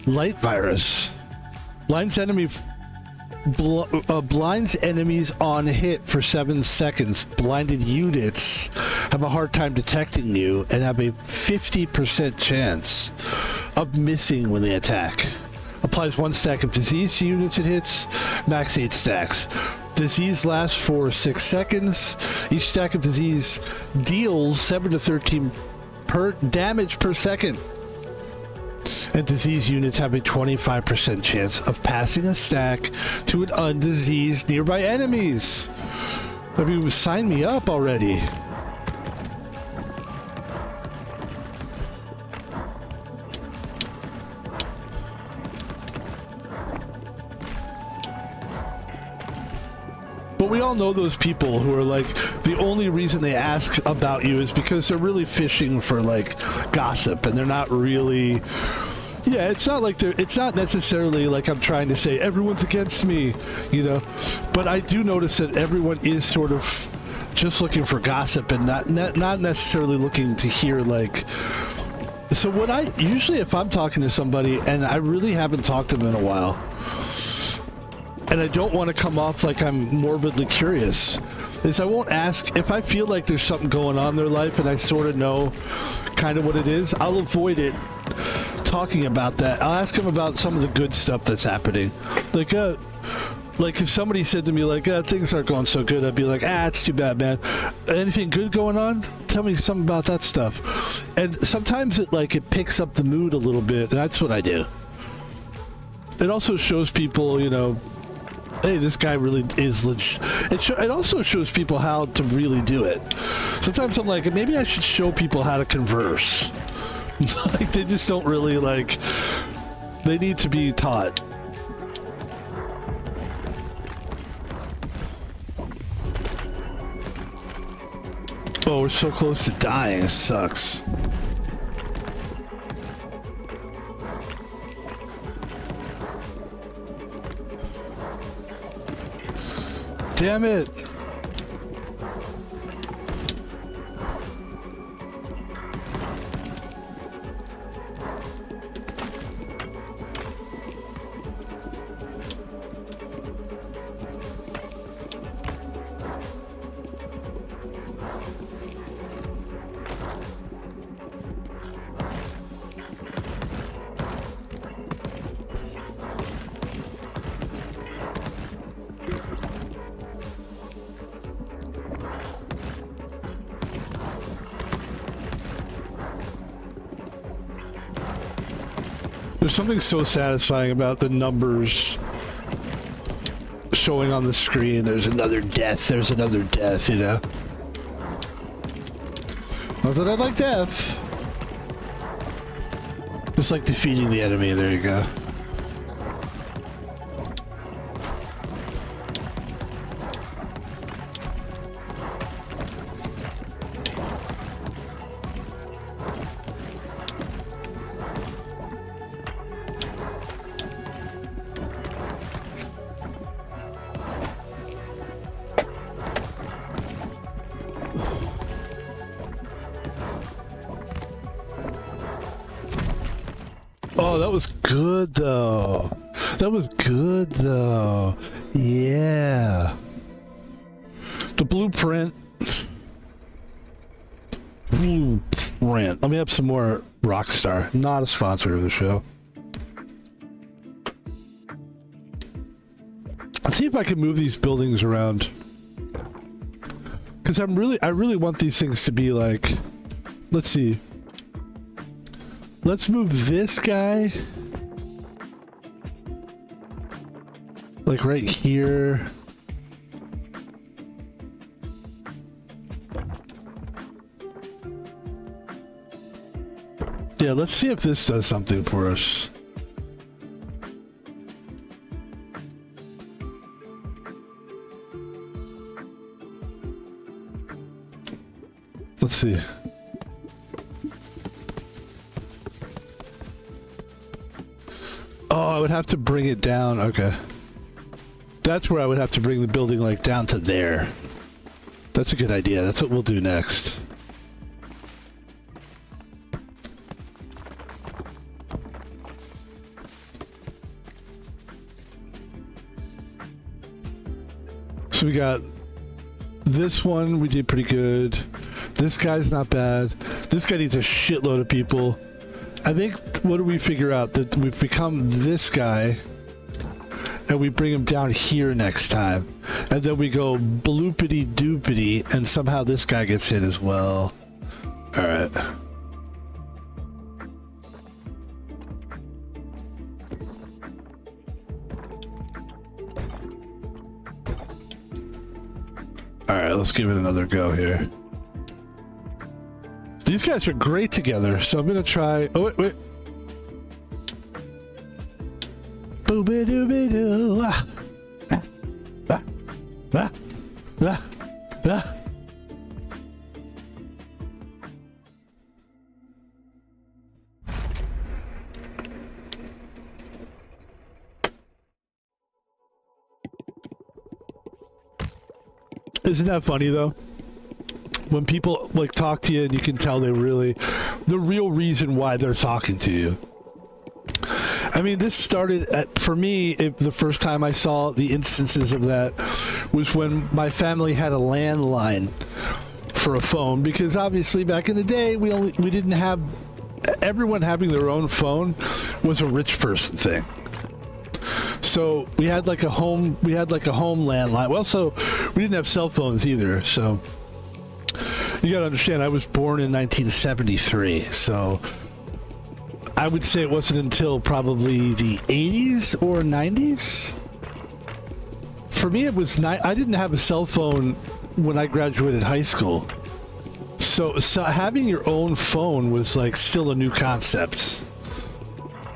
Light virus. Blinds enemies on hit for 7 seconds. Blinded units have a hard time detecting you and have a 50% chance of missing when they attack. Applies 1 stack of disease to units it hits. Max 8 stacks. Disease lasts for 6 seconds. Each stack of disease deals 7 to 13 damage per second. And disease units have a 25% chance of passing a stack to an undiseased nearby enemies. I mean, sign me up already. But we all know those people who are like, the only reason they ask about you is because they're really fishing for like gossip, and they're not really, yeah, it's not like it's not necessarily like I'm trying to say everyone's against me, you know, but I do notice that everyone is sort of just looking for gossip and not necessarily looking to hear like, so what I usually, if I'm talking to somebody and I really haven't talked to them in a while, and I don't want to come off like I'm morbidly curious, is I won't ask if I feel like there's something going on in their life and I sort of know kind of what it is. I'll avoid it talking about that. I'll ask them about some of the good stuff that's happening. Like if somebody said to me like, things aren't going so good, I'd be like, it's too bad, man. Anything good going on? Tell me something about that stuff. And sometimes it picks up the mood a little bit, and that's what I do. It also shows people, you know, hey, this guy really is legit. It also shows people how to really do it. Sometimes I'm like, maybe I should show people how to converse. Like, they just don't really, like, they need to be taught. Oh, we're so close to dying. It sucks. Damn it! There's something so satisfying about the numbers showing on the screen. There's another death, you know? Not that I like death. Just like defeating the enemy, there you go. Oh, that was good though. That was good though. Yeah. The blueprint. Blueprint. Let me have some more Rockstar. Not a sponsor of the show. Let's see if I can move these buildings around. Because I really want these things to be like, let's see. Let's move this guy like right here. Yeah, let's see if this does something for us. Let's see. Oh, I would have to bring it down. Okay. That's where I would have to bring the building like down to there. That's a good idea. That's what we'll do next. So we got this one, we did pretty good. This guy's not bad. This guy needs a shitload of people. I think, what do we figure out? That we've become this guy, and we bring him down here next time. And then we go bloopity doopity, and somehow this guy gets hit as well. Alright. Alright, let's give it another go here. These guys are great together, so I'm gonna try. Oh, wait. Boobie doobie doo. Isn't that funny though? When people like talk to you and you can tell they really, the real reason why they're talking to you. I mean, this started at, for me, the first time I saw the instances of that was when my family had a landline for a phone, because obviously back in the day we didn't have, everyone having their own phone was a rich person thing. So we had like a home landline. Well, so we didn't have cell phones either, so you gotta understand, I was born in 1973, so I would say it wasn't until probably the 80s or 90s. For me, it was I didn't have a cell phone when I graduated high school. So having your own phone was like still a new concept.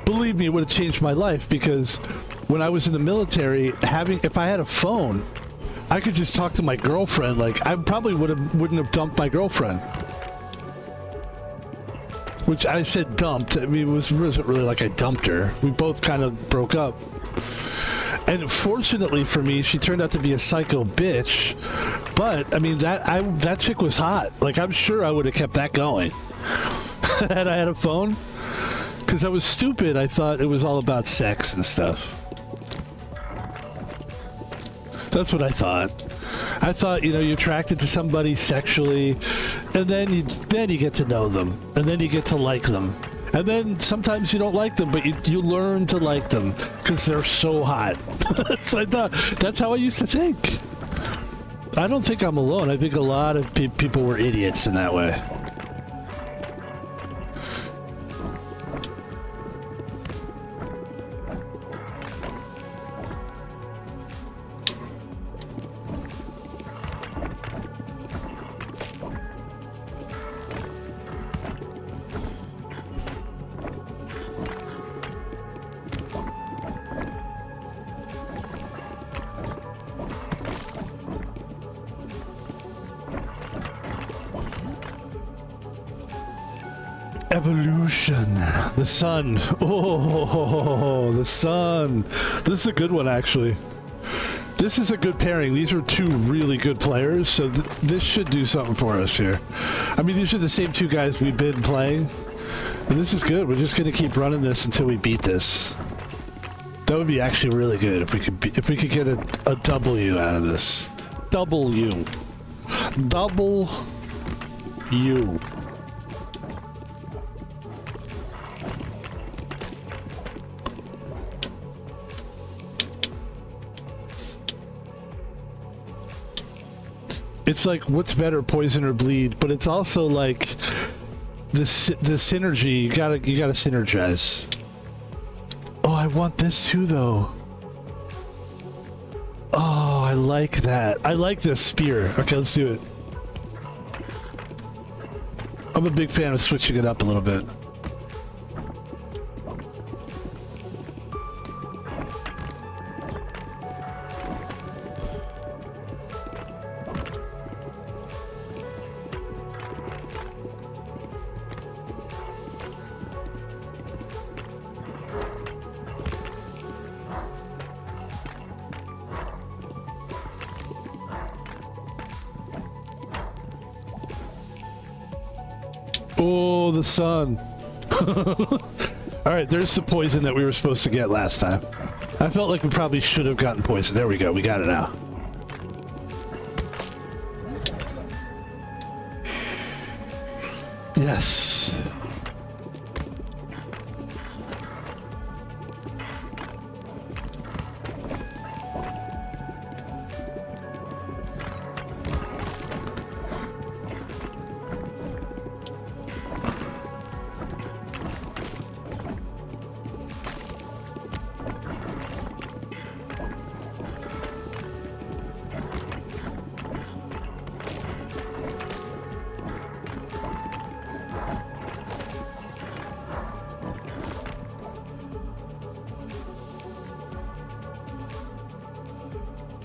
Believe me, it would have changed my life, because when I was in the military, if I had a phone, I could just talk to my girlfriend. Like, I probably wouldn't have dumped my girlfriend. Which I said dumped. I mean, it wasn't really like I dumped her. We both kind of broke up. And fortunately for me, she turned out to be a psycho bitch. But, I mean, that chick was hot. Like, I'm sure I would have kept that going had I had a phone. Because I was stupid. I thought it was all about sex and stuff. That's what I thought. I thought, you know, you're attracted to somebody sexually, and then you get to know them, and then you get to like them. And then sometimes you don't like them, but you learn to like them because they're so hot. That's what I thought. That's how I used to think. I don't think I'm alone. I think a lot of people were idiots in that way. Evolution. The sun. Oh, the sun. This is a good one, actually. This is a good pairing. These are two really good players, so this should do something for us here. I mean, these are the same two guys we've been playing, and this is good. We're just going to keep running this until we beat this. That would be actually really good if we could get a W out of this. W. Double U. It's like, what's better, poison or bleed? But it's also like the synergy. You gotta synergize. Oh, I want this too, though. Oh, I like that. I like this spear. Okay, let's do it. I'm a big fan of switching it up a little bit. Oh, the sun. Alright, there's the poison that we were supposed to get last time. I felt like we probably should have gotten poison. There we go. We got it now. Yes.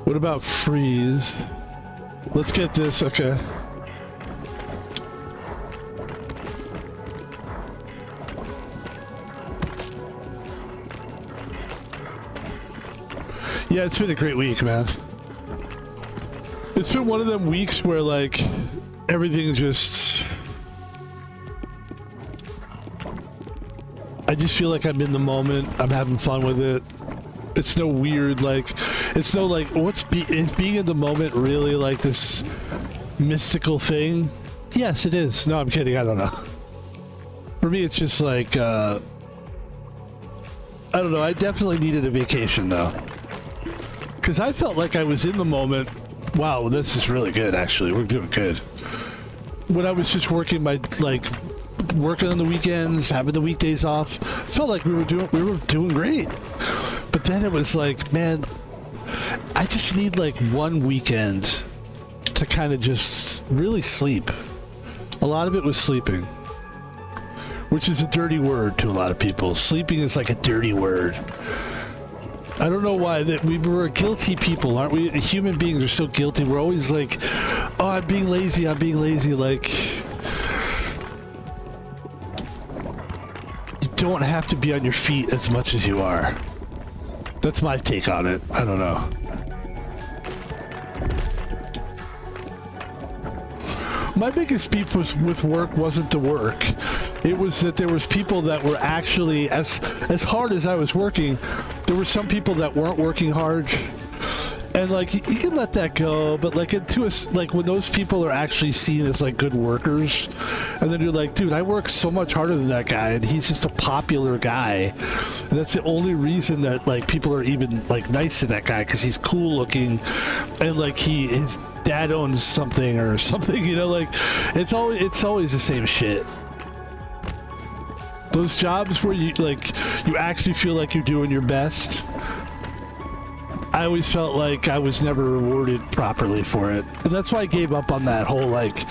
What about freeze? Let's get this, okay. Yeah, it's been a great week, man. It's been one of them weeks where, like, everything just... I just feel like I'm in the moment. I'm having fun with it. It's no weird, like... It's no, like, is being in the moment really, like, this mystical thing? Yes, it is. No, I'm kidding. I don't know. For me, it's just like, I don't know. I definitely needed a vacation, though. Because I felt like I was in the moment. Wow, this is really good, actually. We're doing good. When I was just working working on the weekends, having the weekdays off, felt like we were doing great. But then it was like, man, I just need like one weekend to kind of just really sleep. A lot of it was sleeping, which is a dirty word to a lot of people. Sleeping is like a dirty word. I don't know why. That we were guilty people, aren't we? Human beings are so guilty. We're always like, oh, I'm being lazy. I'm being lazy. Like, you don't have to be on your feet as much as you are. That's my take on it. I don't know. My biggest beef with work wasn't the work. It was that there was people that were actually, as hard as I was working, there were some people that weren't working hard. And like, you can let that go, but like when those people are actually seen as like good workers, and then you're like, dude, I work so much harder than that guy, and he's just a popular guy. And that's the only reason that like people are even like nice to that guy, because he's cool looking, and like his dad owns something or something, you know, like it's always the same shit. Those jobs where you actually feel like you're doing your best, I always felt like I was never rewarded properly for it. And that's why I gave up on that whole, like...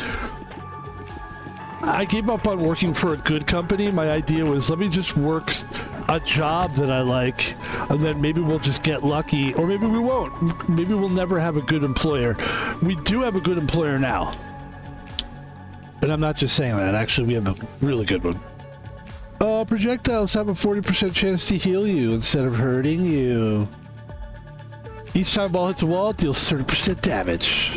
I gave up on working for a good company. My idea was, let me just work a job that I like, and then maybe we'll just get lucky, or maybe we won't. Maybe we'll never have a good employer. We do have a good employer now. And I'm not just saying that. Actually, we have a really good one. Projectiles have a 40% chance to heal you instead of hurting you. Each time ball hits a wall, it deals 30% damage.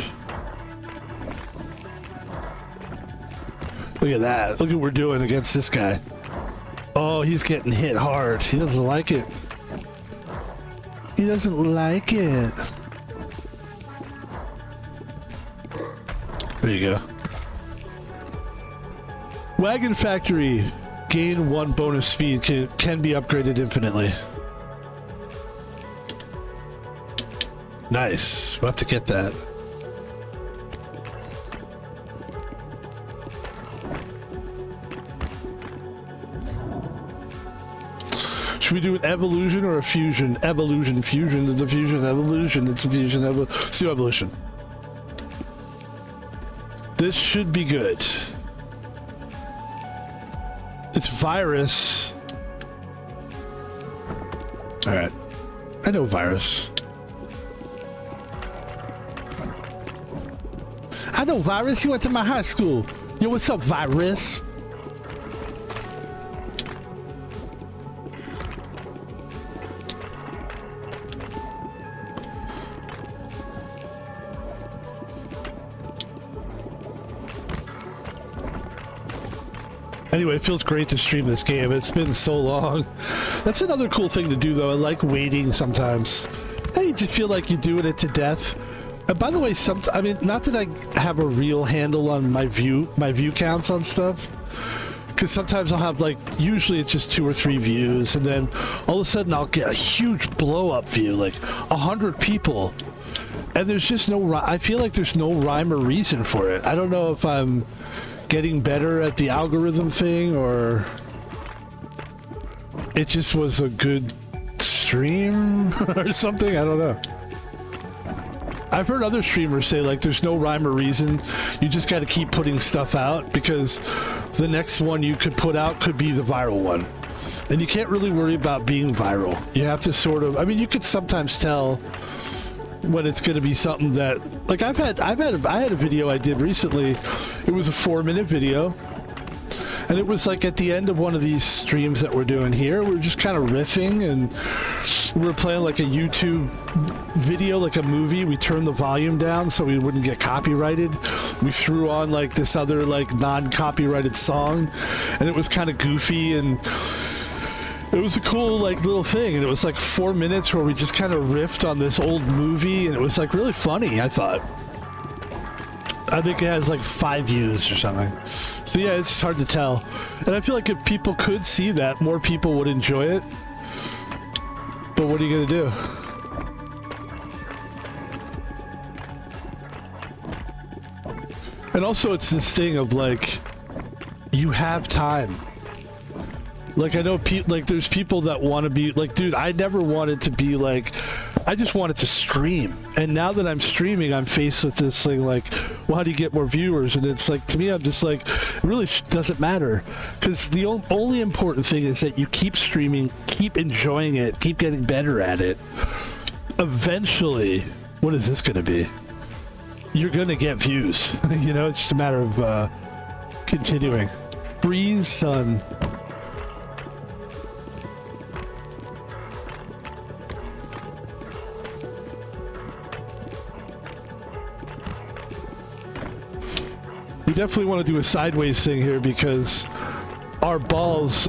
Look at that. Look at what we're doing against this guy. Oh, he's getting hit hard. He doesn't like it. He doesn't like it. There you go. Wagon Factory. Gain 1 bonus speed. Can be upgraded infinitely. Nice. We'll have to get that. Should we do an evolution or a fusion? Evolution, fusion, it's a fusion, evolution, it's a fusion, let's do evolution. This should be good. It's virus. Alright. I know virus. I know virus, you went to my high school. Yo, what's up, virus? Anyway, it feels great to stream this game. It's been so long. That's another cool thing to do, though. I like waiting sometimes. You just feel like you're doing it to death. And by the way, I mean, not that I have a real handle on my view counts on stuff, because sometimes I'll have like, usually it's just 2 or 3 views, and then all of a sudden I'll get a huge blow up view, like 100 people, and there's just I feel like there's no rhyme or reason for it. I don't know if I'm getting better at the algorithm thing, or it just was a good stream or something. I don't know. I've heard other streamers say like there's no rhyme or reason. You just got to keep putting stuff out, because the next one you could put out could be the viral one. And you can't really worry about being viral. You have to sort of, I mean, you could sometimes tell when it's going to be something that, like I had a video I did recently. It was a 4-minute video. And it was like at the end of one of these streams that we're doing here, we were just kind of riffing, and we were playing like a YouTube video, like a movie. We turned the volume down so we wouldn't get copyrighted. We threw on like this other like non-copyrighted song, and it was kind of goofy, and it was a cool like little thing. And it was like 4 minutes where we just kind of riffed on this old movie, and it was like really funny, I thought. I think it has like 5 views or something. So yeah, it's just hard to tell. And I feel like if people could see that, more people would enjoy it. But what are you gonna do? And also it's this thing of like, you have time. Like I know like there's people that want to be like, dude, I never wanted to be like, I just wanted to stream. And now that I'm streaming, I'm faced with this thing like, well, how do you get more viewers? And it's like, to me, I'm just like, it really doesn't matter. Because the only important thing is that you keep streaming, keep enjoying it, keep getting better at it. Eventually, what is this going to be? You're going to get views. You know, it's just a matter of continuing. Freeze, son. We definitely want to do a sideways thing here, because our balls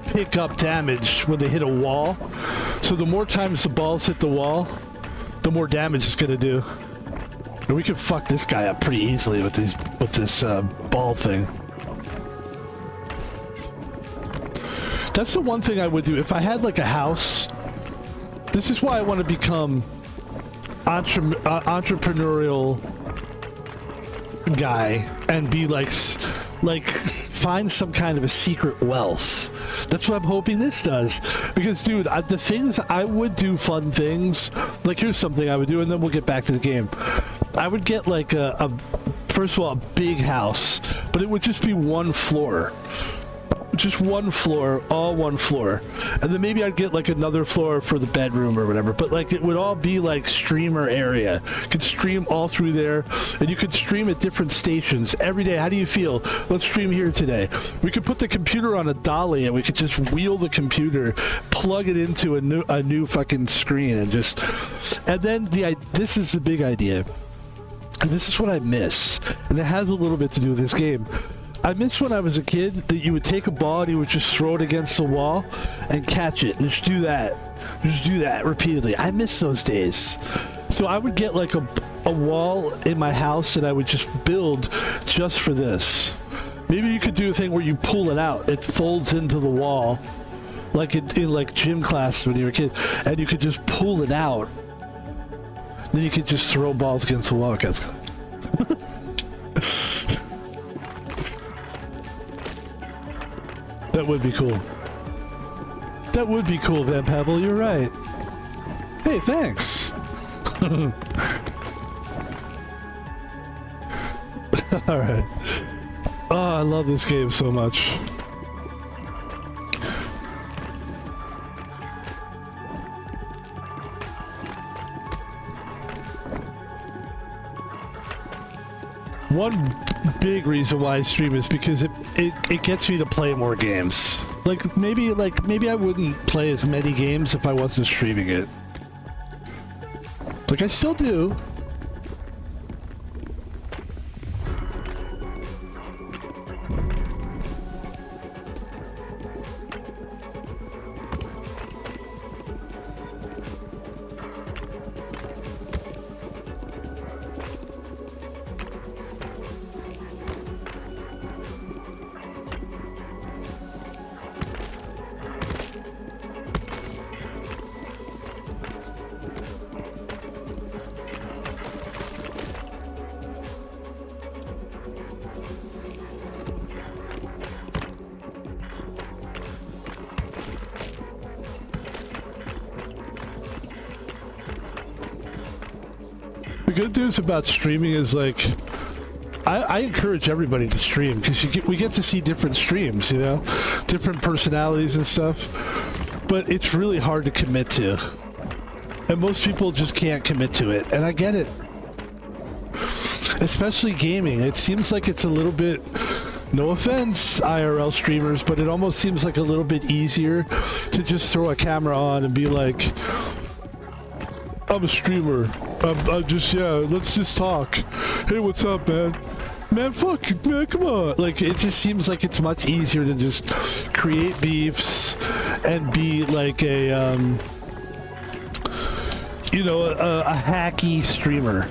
pick up damage when they hit a wall. So the more times the balls hit the wall, the more damage it's going to do. And we can fuck this guy up pretty easily with this ball thing. That's the one thing I would do if I had like a house. This is why I want to become entrepreneurial guy and be like find some kind of a secret wealth. That's what I'm hoping this does, because dude, the things I would do, fun things like, here's something I would do, and then we'll get back to the game. I would get like first of all, a big house, but it would just be one floor. Just one floor, all one floor. And then maybe I'd get like another floor for the bedroom or whatever, but like it would all be like streamer area. You could stream all through there, and you could stream at different stations every day. How do you feel? Let's stream here today. We could put the computer on a dolly, and we could just wheel the computer, plug it into a new fucking screen, and then this is the big idea. And this is what I miss, and it has a little bit to do with this game. I miss when I was a kid that you would take a ball and you would just throw it against the wall and catch it. And just do that repeatedly. I miss those days. So I would get like a wall in my house that I would just build just for this. Maybe you could do a thing where you pull it out. It folds into the wall, like in like gym class when you were a kid, and you could just pull it out. Then you could just throw balls against the wall, guys. That would be cool. That would be cool, Van Pebble. You're right. Hey, thanks. Alright. Oh, I love this game so much. One big reason why I stream is because it gets me to play more games. Like maybe I wouldn't play as many games if I wasn't streaming it. Like I still do. The good news about streaming is like, I encourage everybody to stream because we get to see different streams, you know, different personalities and stuff. But it's really hard to commit to, and most people just can't commit to it, and I get it. Especially gaming, it seems like it's a little bit. No offense, IRL streamers, but it almost seems like a little bit easier to just throw a camera on and be like, I'm a streamer. I'm just, yeah, let's just talk. Hey, what's up, man? Man, fuck it, man, come on. Like, it just seems like it's much easier to just create beefs and be like a, you know, a hacky streamer.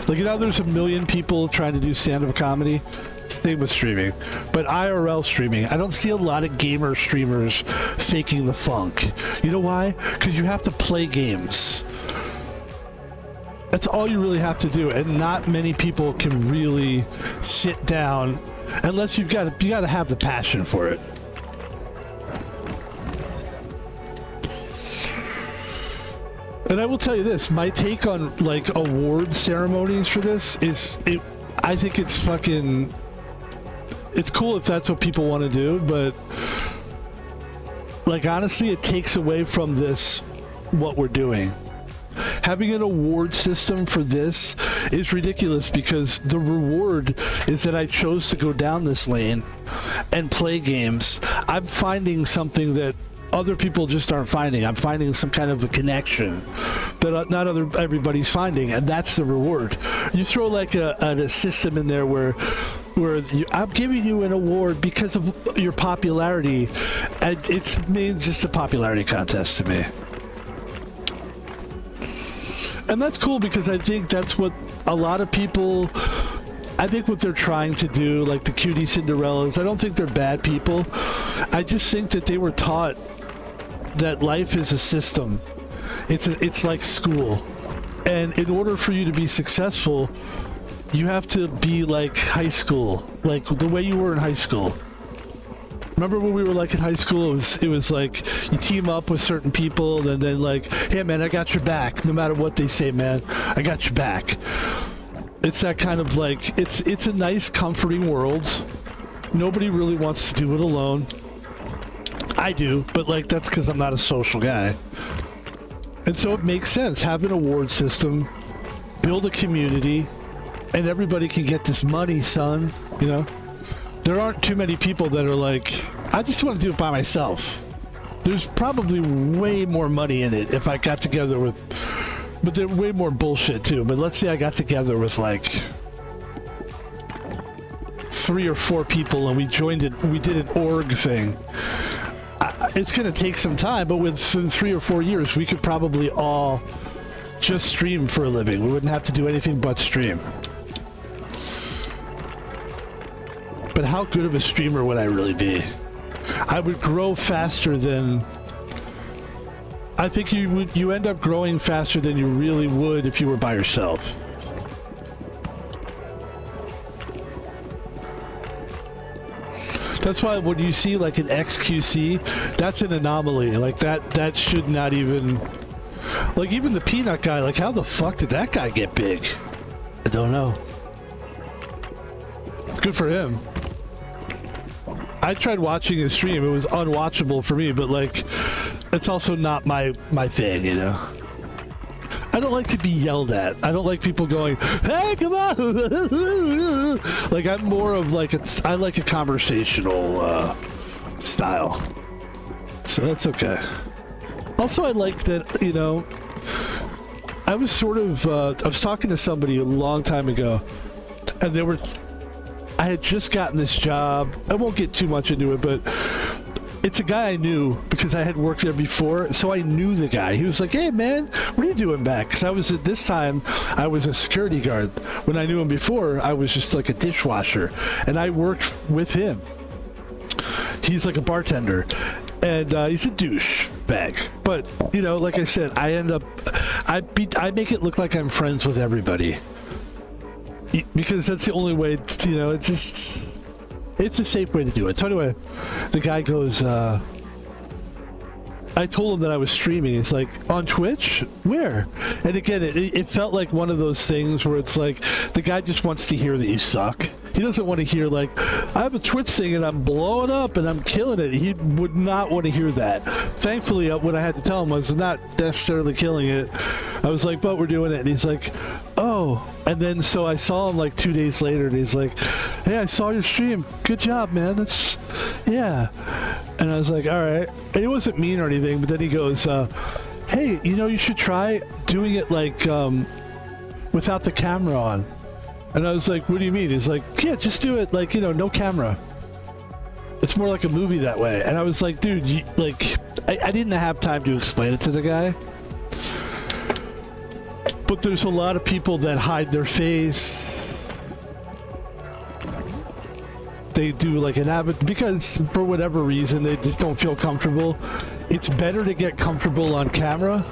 Like, now there's a million people trying to do stand-up comedy. Same with streaming. But IRL streaming, I don't see a lot of gamer streamers faking the funk. You know why? Because you have to play games. That's all you really have to do, and not many people can really sit down unless you got to have the passion for it. And I will tell you this, my take on like award ceremonies for this is I think it's fucking, it's cool if that's what people want to do, but like honestly it takes away from this what we're doing. Having an award system for this is ridiculous because the reward is that I chose to go down this lane and play games. I'm finding something that other people just aren't finding. I'm finding some kind of a connection that not everybody's finding, and that's the reward. You throw like a system in there where I'm giving you an award because of your popularity, and it's just a popularity contest to me. And that's cool because I think that's what a lot of people, I think what they're trying to do, like the cutie Cinderellas, I don't think they're bad people. I just think that they were taught that life is a system. It's like school. And in order for you to be successful, you have to be like high school, like the way you were in high school. Remember when we were like in high school, it was like you team up with certain people and then like, hey man, I got your back. No matter what they say, man, I got your back. It's that kind of like, it's a nice comforting world. Nobody really wants to do it alone. I do, but like that's because I'm not a social guy. And so it makes sense. Have an award system, build a community, and everybody can get this money, son, you know? There aren't too many people that are like, I just want to do it by myself. There's probably way more money in it if I got together with, but there's way more bullshit too. But let's say I got together with like 3 or 4 people and we did an org thing. It's going to take some time, but within 3 or 4 years, we could probably all just stream for a living. We wouldn't have to do anything but stream. But how good of a streamer would I really be? I would grow faster than... I think you end up growing faster than you really would if you were by yourself. That's why when you see like an XQC, that's an anomaly. Like that should not even... Like even the Peanut guy, like how the fuck did that guy get big? I don't know. Good for him. I tried watching his stream. It was unwatchable for me, but like, it's also not my thing, you know? I don't like to be yelled at. I don't like people going, hey, come on! Like, I'm more of like, I like a conversational style. So that's okay. Also, I like that, you know, I was sort of, I was talking to somebody a long time ago, and I had just gotten this job. I won't get too much into it, but it's a guy I knew because I had worked there before, so I knew the guy. He was like, hey man, what are you doing back? Because I was, at this time, I was a security guard. When I knew him before, I was just like a dishwasher, and I worked with him. He's like a bartender, and he's a douche bag. But, you know, like I said, I make it look like I'm friends with everybody. Because that's the only way, you know, it's a safe way to do it. So anyway, the guy goes, I told him that I was streaming. It's like, on Twitch? Where? And again, it felt like one of those things where it's like, the guy just wants to hear that you suck. He doesn't want to hear, like, I have a Twitch thing and I'm blowing up and I'm killing it. He would not want to hear that. Thankfully, what I had to tell him was not necessarily killing it. I was like, but we're doing it. And he's like, oh. And then, so I saw him like 2 days later and he's like, hey, I saw your stream. Good job, man. That's, yeah. And I was like, all right. And he wasn't mean or anything, but then he goes, hey, you know, you should try doing it like without the camera on. And I was like, what do you mean? He's like, yeah, just do it like, you know, no camera. It's more like a movie that way. And I was like, dude, I didn't have time to explain it to the guy. But there's a lot of people that hide their face. They do like an avid, because for whatever reason, they just don't feel comfortable. It's better to get comfortable on camera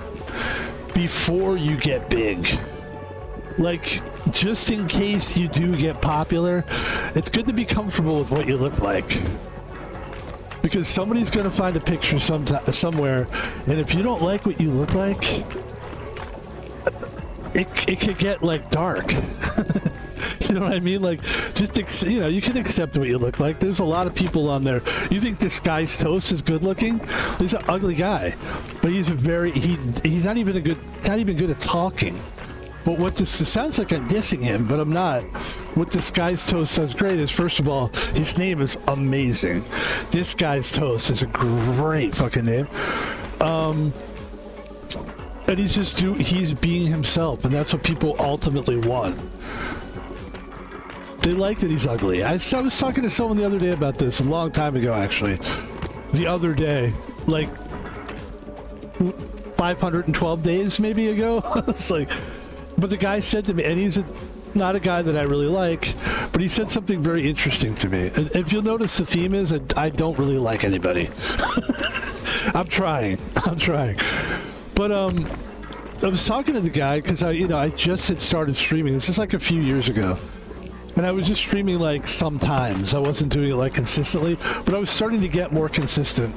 before you get big. Like, just in case you do get popular, it's good to be comfortable with what you look like. Because somebody's going to find a picture somewhere, and if you don't like what you look like, it could get, like, dark. You know what I mean? Like, just, you know, you can accept what you look like. There's a lot of people on there. You think this guy's Toast is good looking? He's an ugly guy. But he's he's not even good at talking. But what this sounds like I'm dissing him, but I'm not. What this guy's Toast does great is, first of all, his name is amazing. This guy's Toast is a great fucking name. And he's being himself, and that's what people ultimately want. They like that he's ugly. I was talking to someone the other day about this, a long time ago, actually. The other day, like 512 days maybe ago. It's like, but the guy said to me, and he's not a guy that I really like, but he said something very interesting to me. And if you'll notice, the theme is that I don't really like anybody. I'm trying. But I was talking to the guy because I just had started streaming. This is like a few years ago. And I was just streaming like sometimes. I wasn't doing it like consistently, but I was starting to get more consistent.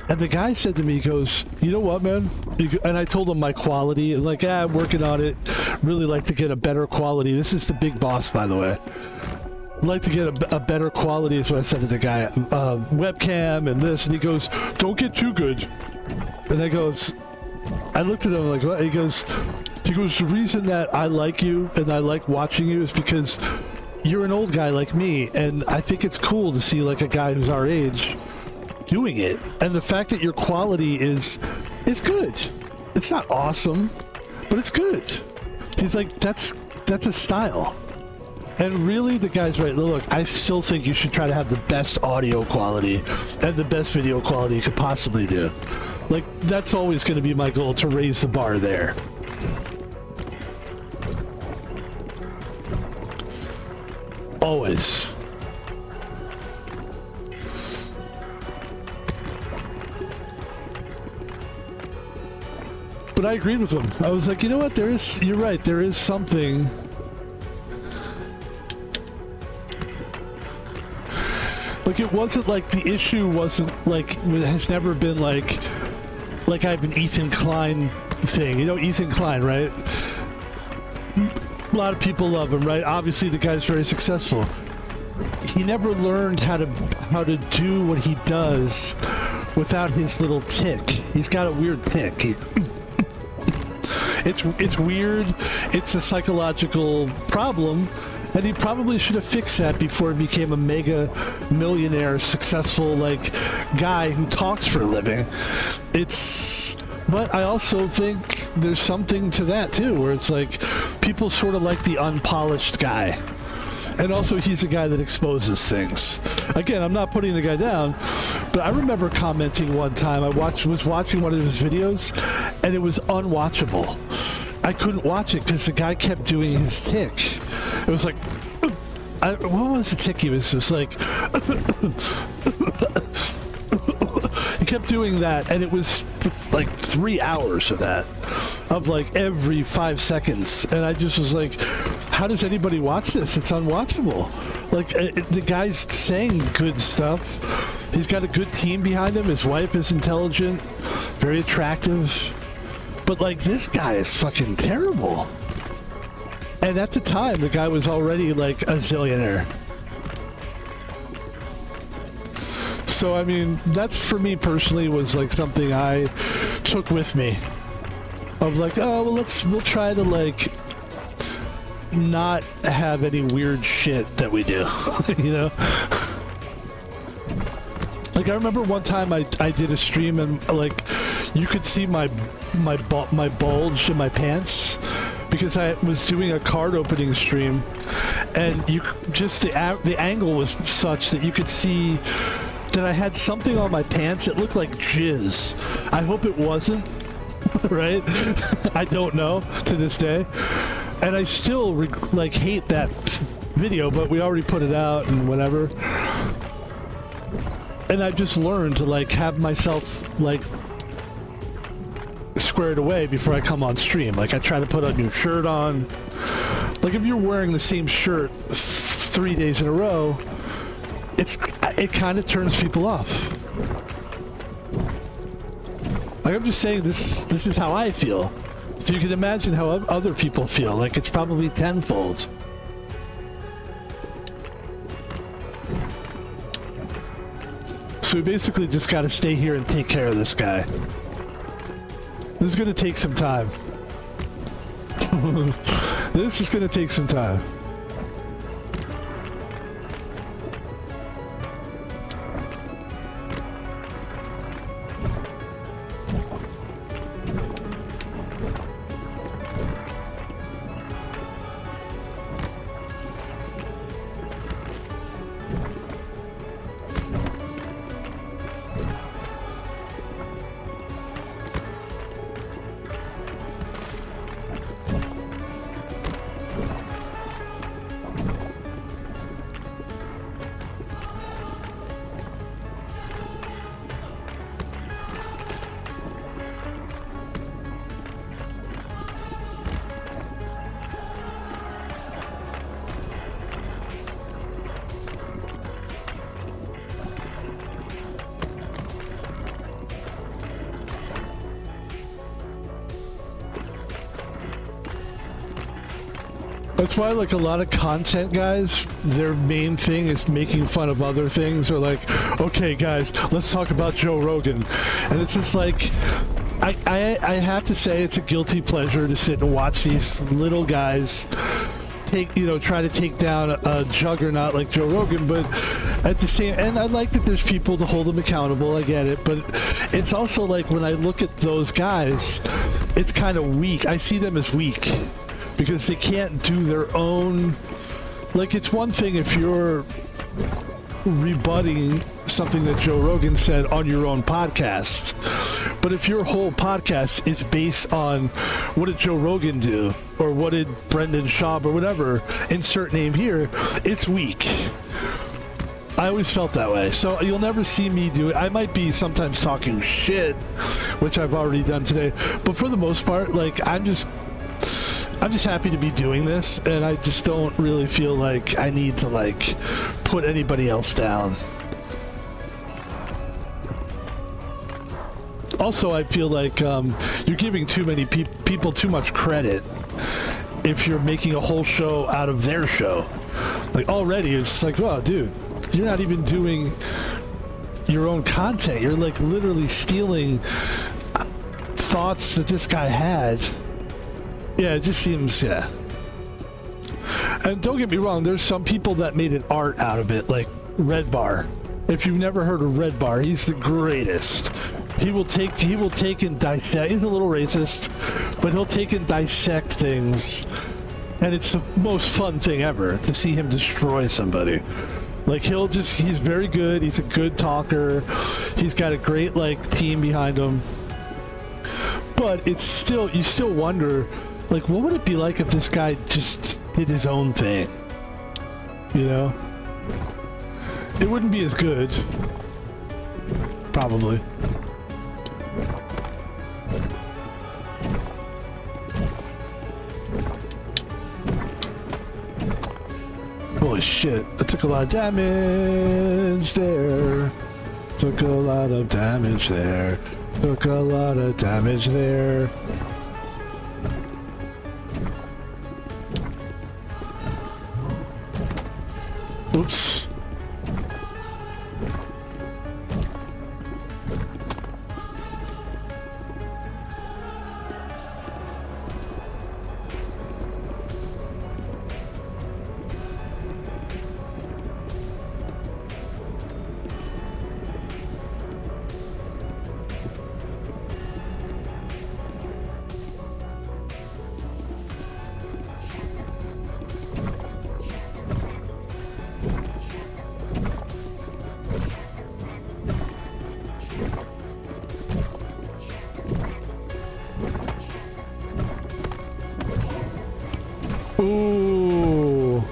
And the guy said to me, he goes, you know what, man? And I told him my quality. Like, I'm working on it. Really like to get a better quality. This is the big boss, by the way. I'd like to get a better quality, is what I said to the guy. Webcam and this. And he goes, don't get too good. And I looked at him like, what? He goes, the reason that I like you and I like watching you is because you're an old guy like me. And I think it's cool to see like a guy who's our age doing it, and the fact that your quality is good. It's not awesome, but it's good. He's like, that's a style. And really, the guy's right. Look, I still think you should try to have the best audio quality and the best video quality you could possibly do. Like, that's always going to be my goal, to raise the bar there. Always. But I agreed with him. I was like, you know what? You're right. There is something. Like, it wasn't like, the issue wasn't like, it has never been like I have an Ethan Klein thing. You know Ethan Klein, right? A lot of people love him, right? Obviously, the guy's very successful. He never learned how to do what he does without his little tick. He's got a weird tick. It's weird. It's a psychological problem, and he probably should have fixed that before he became a mega millionaire, successful like guy who talks for a living. But I also think there's something to that too, where it's like people sort of like the unpolished guy. And also, he's a guy that exposes things. Again, I'm not putting the guy down, but I remember commenting one time. I was watching one of his videos, and it was unwatchable. I couldn't watch it because the guy kept doing his tick. It was like, what was the tick? He was just like, he kept doing that, and it was like 3 hours of that, of like every 5 seconds, and I just was like, how does anybody watch this? It's unwatchable. Like, the guy's saying good stuff, He's got a good team behind him. His wife is intelligent, very attractive. But like, this guy is fucking terrible. And at the time, the guy was already like a zillionaire. So I mean, that's for me personally was like something I took with me. Of like, oh well, we'll try to like not have any weird shit that we do, you know? Like I remember one time I did a stream and like you could see my bulge in my pants because I was doing a card opening stream, and you just the angle was such that you could see that I had something on my pants. It looked like jizz. I hope it wasn't, right? I don't know to this day, and I still like hate that video, but we already put it out and whatever. And I just learned to like have myself like squared away before I come on stream. Like I try to put a new shirt on. Like if you're wearing the same shirt 3 days in a row, it kind of turns people off. Like I'm just saying this is how I feel. So you can imagine how other people feel. Like it's probably tenfold. So we basically just got to stay here and take care of this guy. This is going to take some time. This is going to take some time. That's why, like, a lot of content guys, their main thing is making fun of other things, or like, okay, guys, let's talk about Joe Rogan. And it's just like, I have to say it's a guilty pleasure to sit and watch these little guys try to take down a juggernaut like Joe Rogan, but at the same, and I like that there's people to hold them accountable, I get it, but it's also like when I look at those guys, it's kind of weak. I see them as weak. Because they can't do their own, like it's one thing if you're rebutting something that Joe Rogan said on your own podcast, but if your whole podcast is based on what did Joe Rogan do, or what did Brendan Schaub or whatever, insert name here, it's weak. I always felt that way, so you'll never see me do it. I might be sometimes talking shit, which I've already done today, but for the most part, like I'm just happy to be doing this, and I just don't really feel like I need to like put anybody else down. Also, I feel like you're giving too many people too much credit if you're making a whole show out of their show. Like already it's like, oh dude, you're not even doing your own content. You're like literally stealing thoughts that this guy had. Yeah, it just seems, yeah. And don't get me wrong, there's some people that made an art out of it, like Red Bar. If you've never heard of Red Bar, he's the greatest. He will take and dissect. He's a little racist, but he'll take and dissect things, and it's the most fun thing ever to see him destroy somebody. Like he's very good. He's a good talker. He's got a great like team behind him. But it's still, you still wonder, like, what would it be like if this guy just did his own thing? You know? It wouldn't be as good. Probably. Holy shit, I took a lot of damage there. Took a lot of damage there. Took a lot of damage there. Oops. Ooh.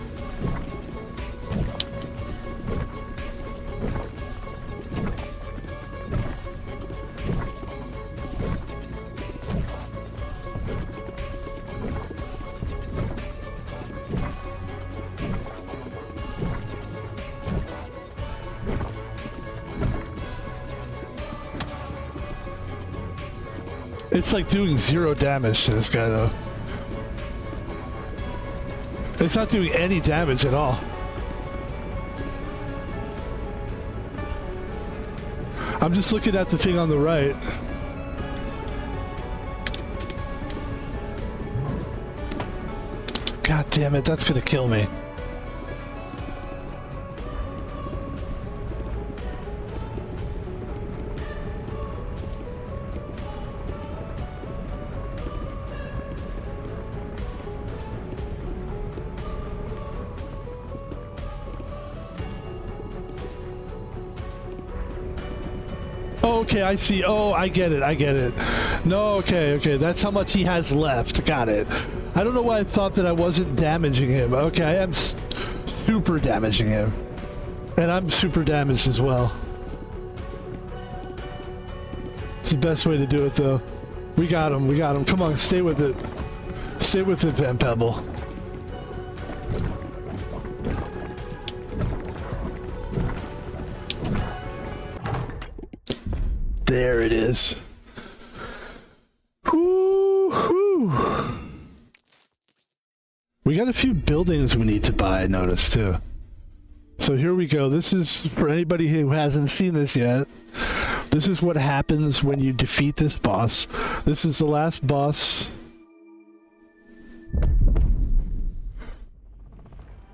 It's like doing 0 damage to this guy though. It's not doing any damage at all. I'm just looking at the thing on the right. God damn it, that's gonna kill me. Okay, I see. Oh, I get it. I get it. No, okay. That's how much he has left. Got it. I don't know why I thought that I wasn't damaging him. Okay, I am super damaging him. And I'm super damaged as well. It's the best way to do it, though. We got him. Come on, stay with it. Stay with it, Van Pebble. There it is. Woo-hoo. We got a few buildings we need to buy, I noticed, too. So here we go. This is, for anybody who hasn't seen this yet, this is what happens when you defeat this boss. This is the last boss.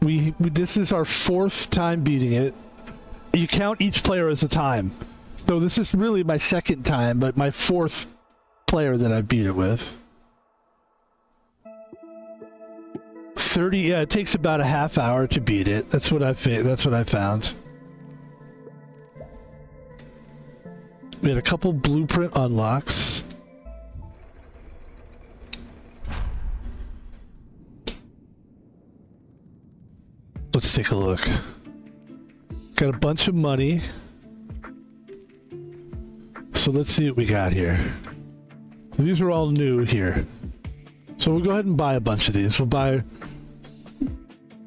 This is our 4th time beating it. You count each player as a time. So this is really my 2nd time, but my 4th player that I beat it with. 30, yeah, it takes about a half hour to beat it. That's what I found. We had a couple blueprint unlocks. Let's take a look. Got a bunch of money. So let's see what we got here. These are all new here. So we'll go ahead and buy a bunch of these. We'll buy...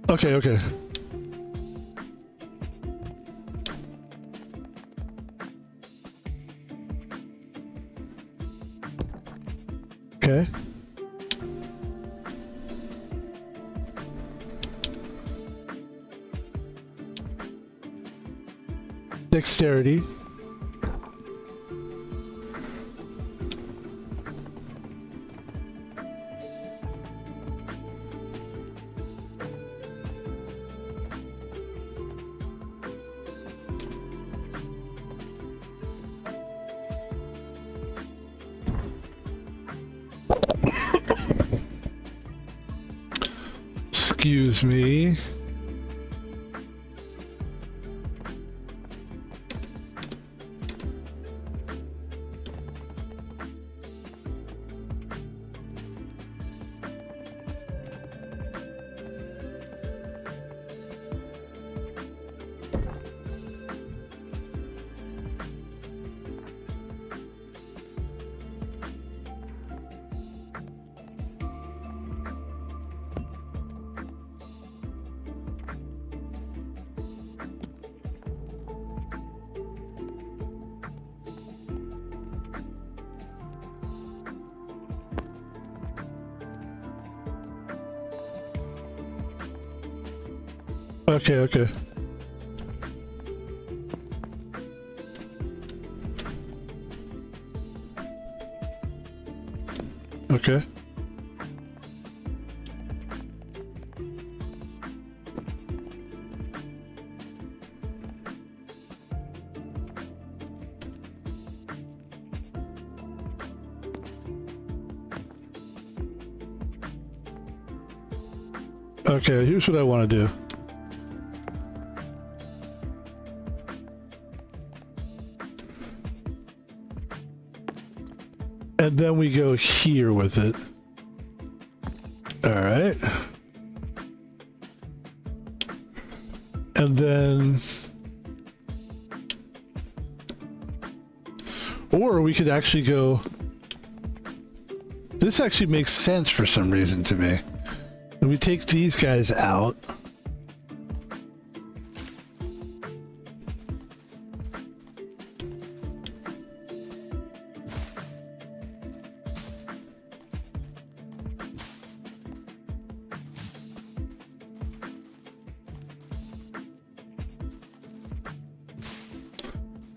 Okay. Okay. Dexterity. Excuse me. Okay, okay. Okay. Okay, here's what I want to do. And then we go here with it. All right. And then... Or we could actually go... This actually makes sense for some reason to me. And we take these guys out.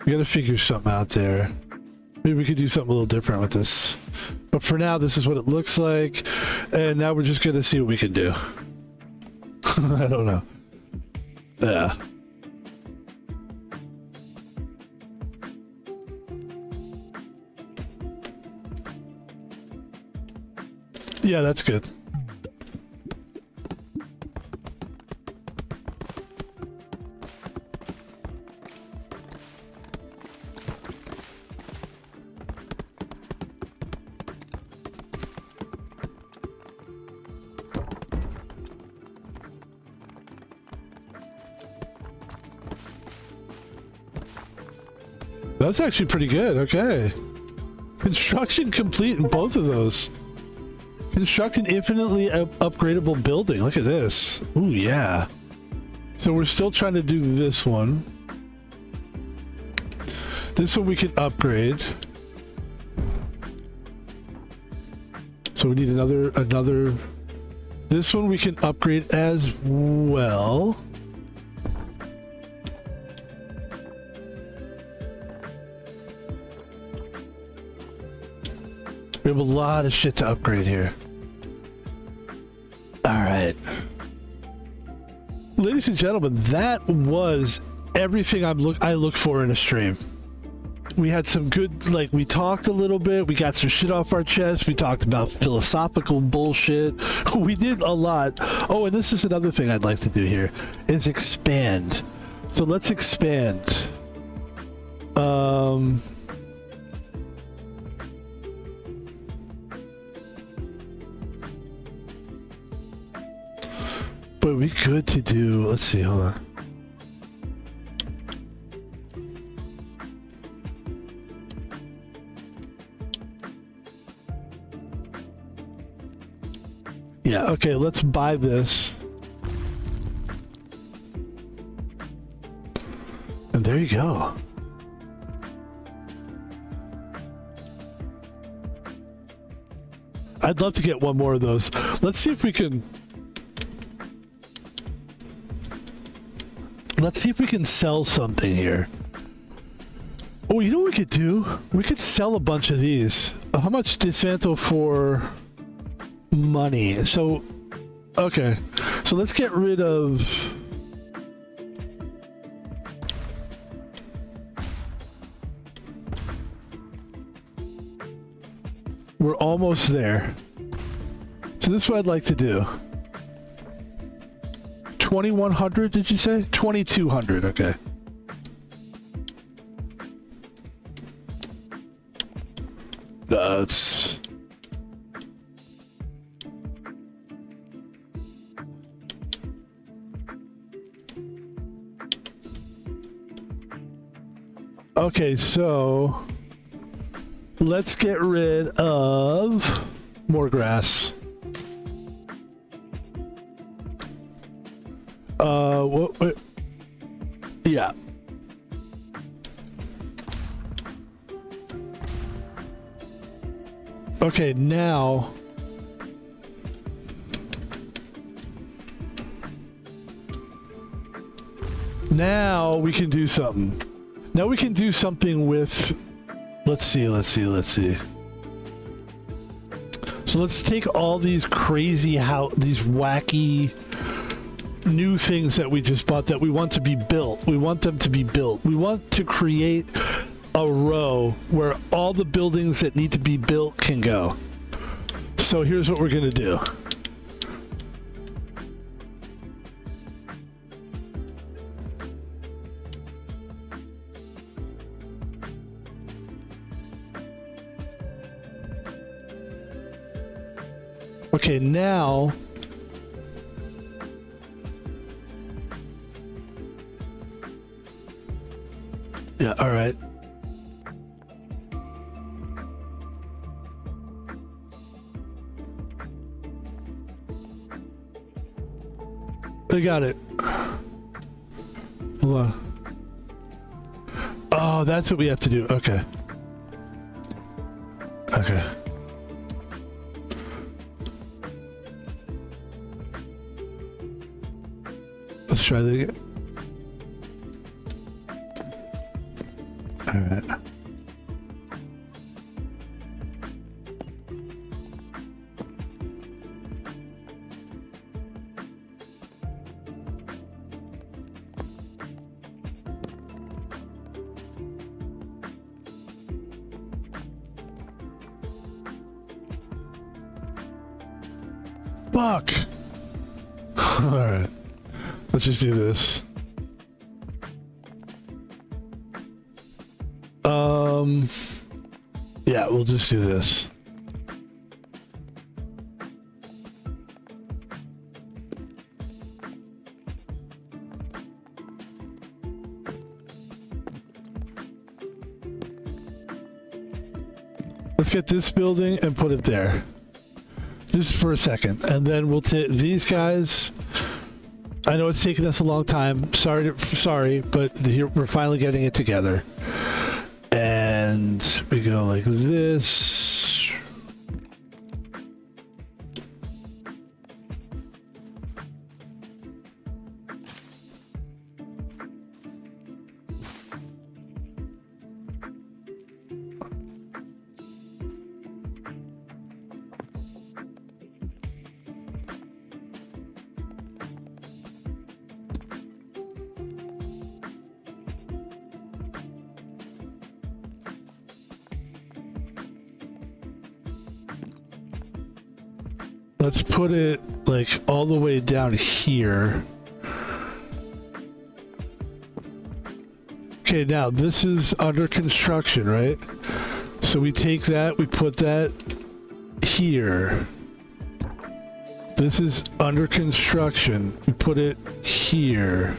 We gotta figure something out there. Maybe we could do something a little different with this. But for now, this is what it looks like. And now we're just gonna see what we can do. I don't know. Yeah. Yeah, that's good. That's actually pretty good. Okay. Construction complete in both of those. Construct an infinitely upgradable building. Look at this. Ooh, yeah. So we're still trying to do this one. This one we can upgrade. So we need another. This one we can upgrade as well. We have a lot of shit to upgrade here. All right. Ladies and gentlemen, that was everything I look for in a stream. We had some good, like, we talked a little bit. We got some shit off our chest. We talked about philosophical bullshit. We did a lot. Oh, and this is another thing I'd like to do here, is expand. So let's expand. But we good to do, let's see, hold on. Yeah, okay, let's buy this. And there you go. I'd love to get one more of those. Let's see if we can... Let's see if we can sell something here. Oh, you know what we could do? We could sell a bunch of these. How much dismantle for money? So, okay. So let's get rid of... We're almost there. So this is what I'd like to do. 2,100, did you say? 2,200, okay. That's... Okay, so... Let's get rid of more grass. What? Yeah. Okay, now... now we can do something. Now we can do something with... Let's see. So let's take all these crazy, these wacky new things that we just bought that we want to be built. We want them to be built. We want to create a row where all the buildings that need to be built can go. So here's what we're going to do. Okay, now yeah, all right. I got it. Hold on. Oh, that's what we have to do. Okay. Okay. Let's try that again. All right. Fuck. All right. Let's just do this. Yeah, we'll just do this. Let's get this building and put it there. Just for a second. And then we'll take these guys. I know it's taken us a long time. Sorry, but here we're finally getting it together. And we go like this. Let's put it like all the way down here. Okay, now this is under construction, right? So we take that, we put that here. This is under construction. We put it here.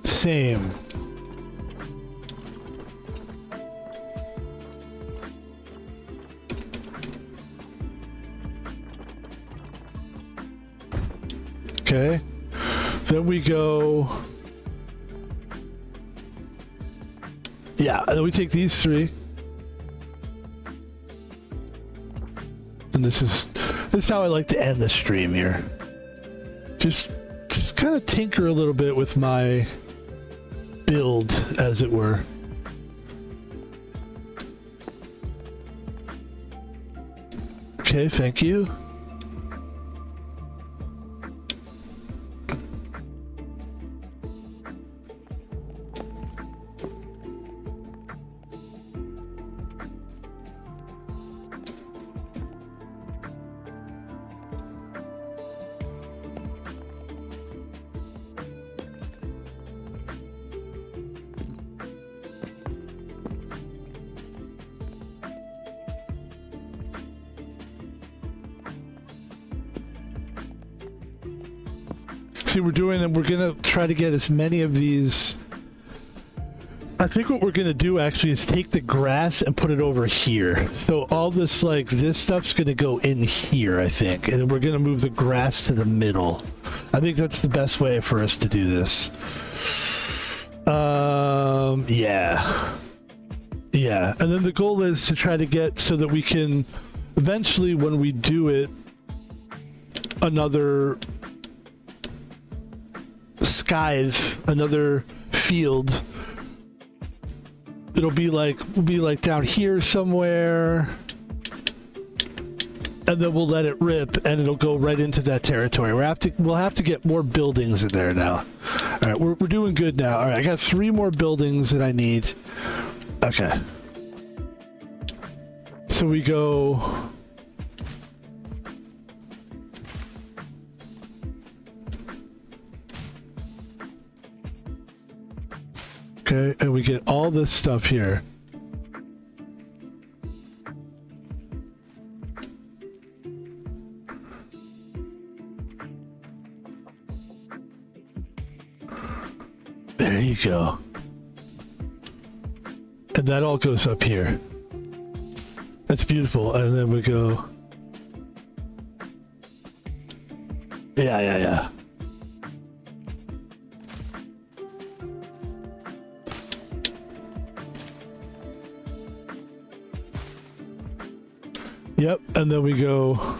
Same. Okay, then we go, yeah, and then we take these three, and this is how I like to end the stream here. Just kind of tinker a little bit with my build, as it were. Okay, thank you. See, we're gonna try to get as many of these. I think what we're gonna do actually is take the grass and put it over here. So all this, like, this stuff's gonna go in here, I think. And then we're gonna move the grass to the middle. I think that's the best way for us to do this. Yeah. Yeah, and then the goal is to try to get so that we can, eventually when we do it, another scythe another field. It'll be like down here somewhere, and then we'll let it rip, and it'll go right into that territory. We'll have to get more buildings in there now. All right, we're doing good now. All right, I got 3 more buildings that I need. Okay. So we go. Okay, and we get all this stuff here. There you go. And that all goes up here. That's beautiful. And then we go. Yeah. Yep, and then we go.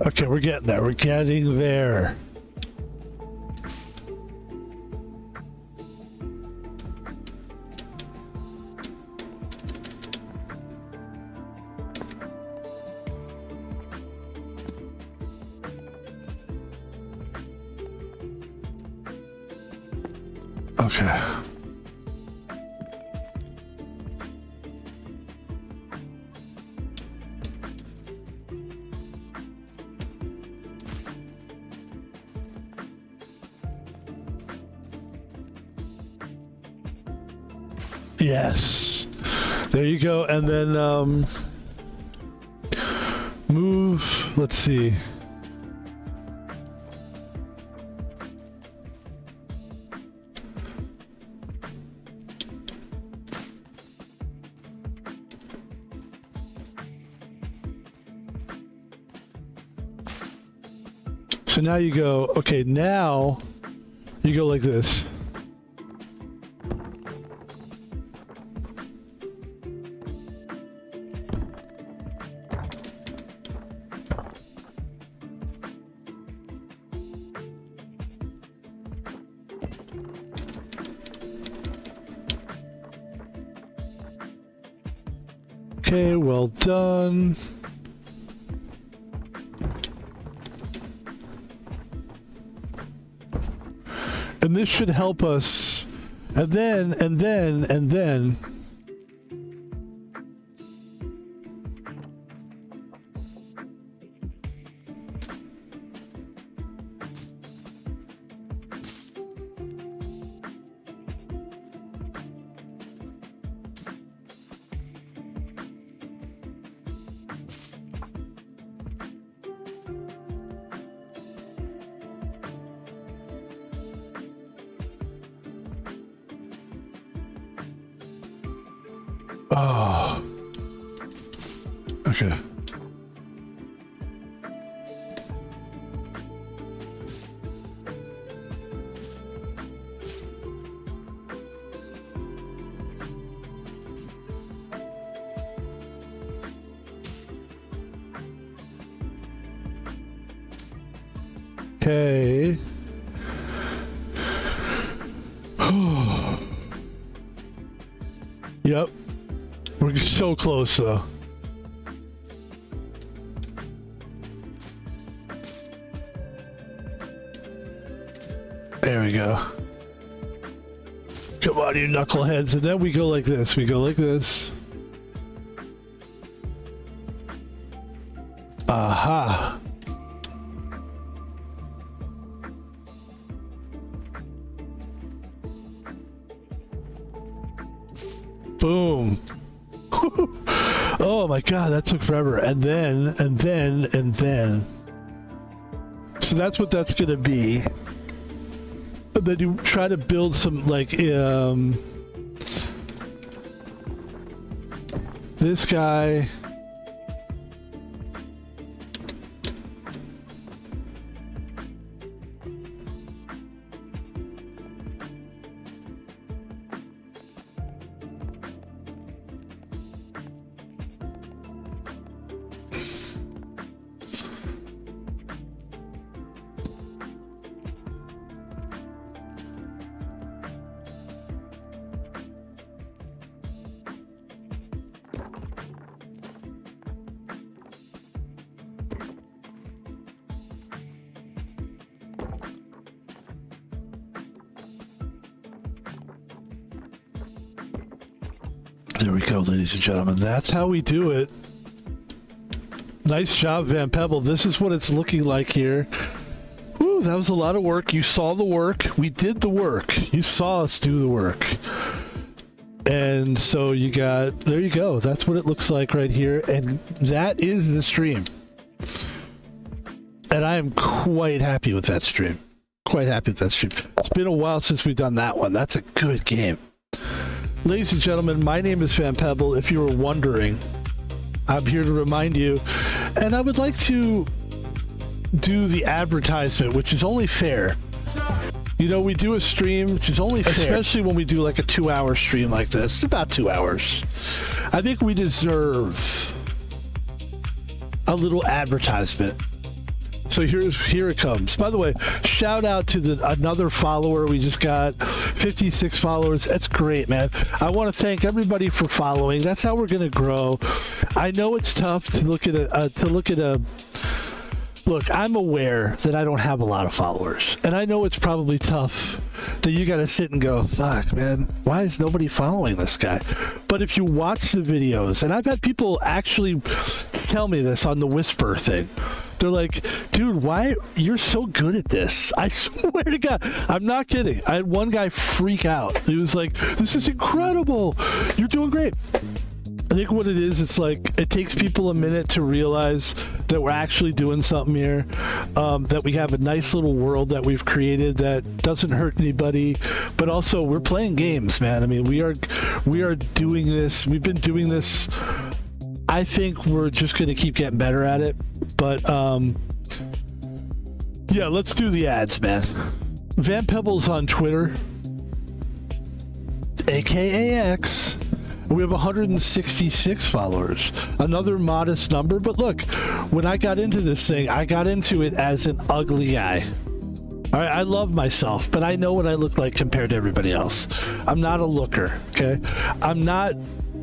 Okay, we're getting there. We're getting there. Okay. Yes. There you go. And then move, let's see. So now you go, okay, now you go like this. Okay, well done. And this should help us. And then. Oh. Okay. Okay. Yep. We're so close, though. There we go. Come on, you knuckleheads. And then we go like this. We go like this. Aha. Boom. Oh my god, that took forever. And then. So that's what that's gonna be. And then you try to build some, like, this guy. There we go, ladies and gentlemen. That's how we do it. Nice job, Van Pebble. This is what it's looking like here. Woo, that was a lot of work. You saw the work. We did the work. You saw us do the work. And so you got, there you go. That's what it looks like right here. And that is the stream. And I am quite happy with that stream. Quite happy with that stream. It's been a while since we've done that one. That's a good game. Ladies and gentlemen, my name is Van Pebble. If you were wondering, I'm here to remind you, and I would like to do the advertisement, which is only fair. You know, we do a stream, which is only fair, especially when we do like a 2-hour stream like this. It's about 2 hours. I think we deserve a little advertisement. So here it comes. By the way, shout out to another follower. We just got 56 followers. That's great, man. I want to thank everybody for following. That's how we're going to grow. I know it's tough to look at a. Look, I'm aware that I don't have a lot of followers, and I know it's probably tough that you got to sit and go, fuck, man, why is nobody following this guy? But if you watch the videos, and I've had people actually tell me this on the Whisper thing. They're like, dude, why you're so good at this? I swear to God, I'm not kidding. I had one guy freak out. He was like, this is incredible. You're doing great. I think what it is, it's like, it takes people a minute to realize that we're actually doing something here, that we have a nice little world that we've created that doesn't hurt anybody, but also we're playing games, man. I mean, we are doing this. We've been doing this. I think we're just going to keep getting better at it. But, yeah, let's do the ads, man. Van Pebble's on Twitter, aka X. We have 166 followers. Another modest number. But look, when I got into this thing, I got into it as an ugly guy. All right, I love myself, but I know what I look like compared to everybody else. I'm not a looker, okay? I'm not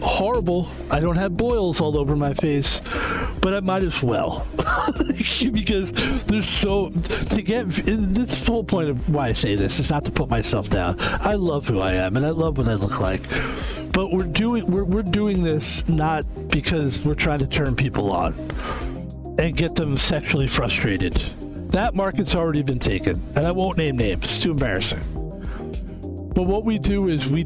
horrible. I don't have boils all over my face, but I might as well. Because there's so to get this the whole point of why I say this is not to put myself down. I love who I am and I love what I look like, but we're doing this not because we're trying to turn people on and get them sexually frustrated. That market's already been taken, and I won't name names. It's too embarrassing. But what we do is we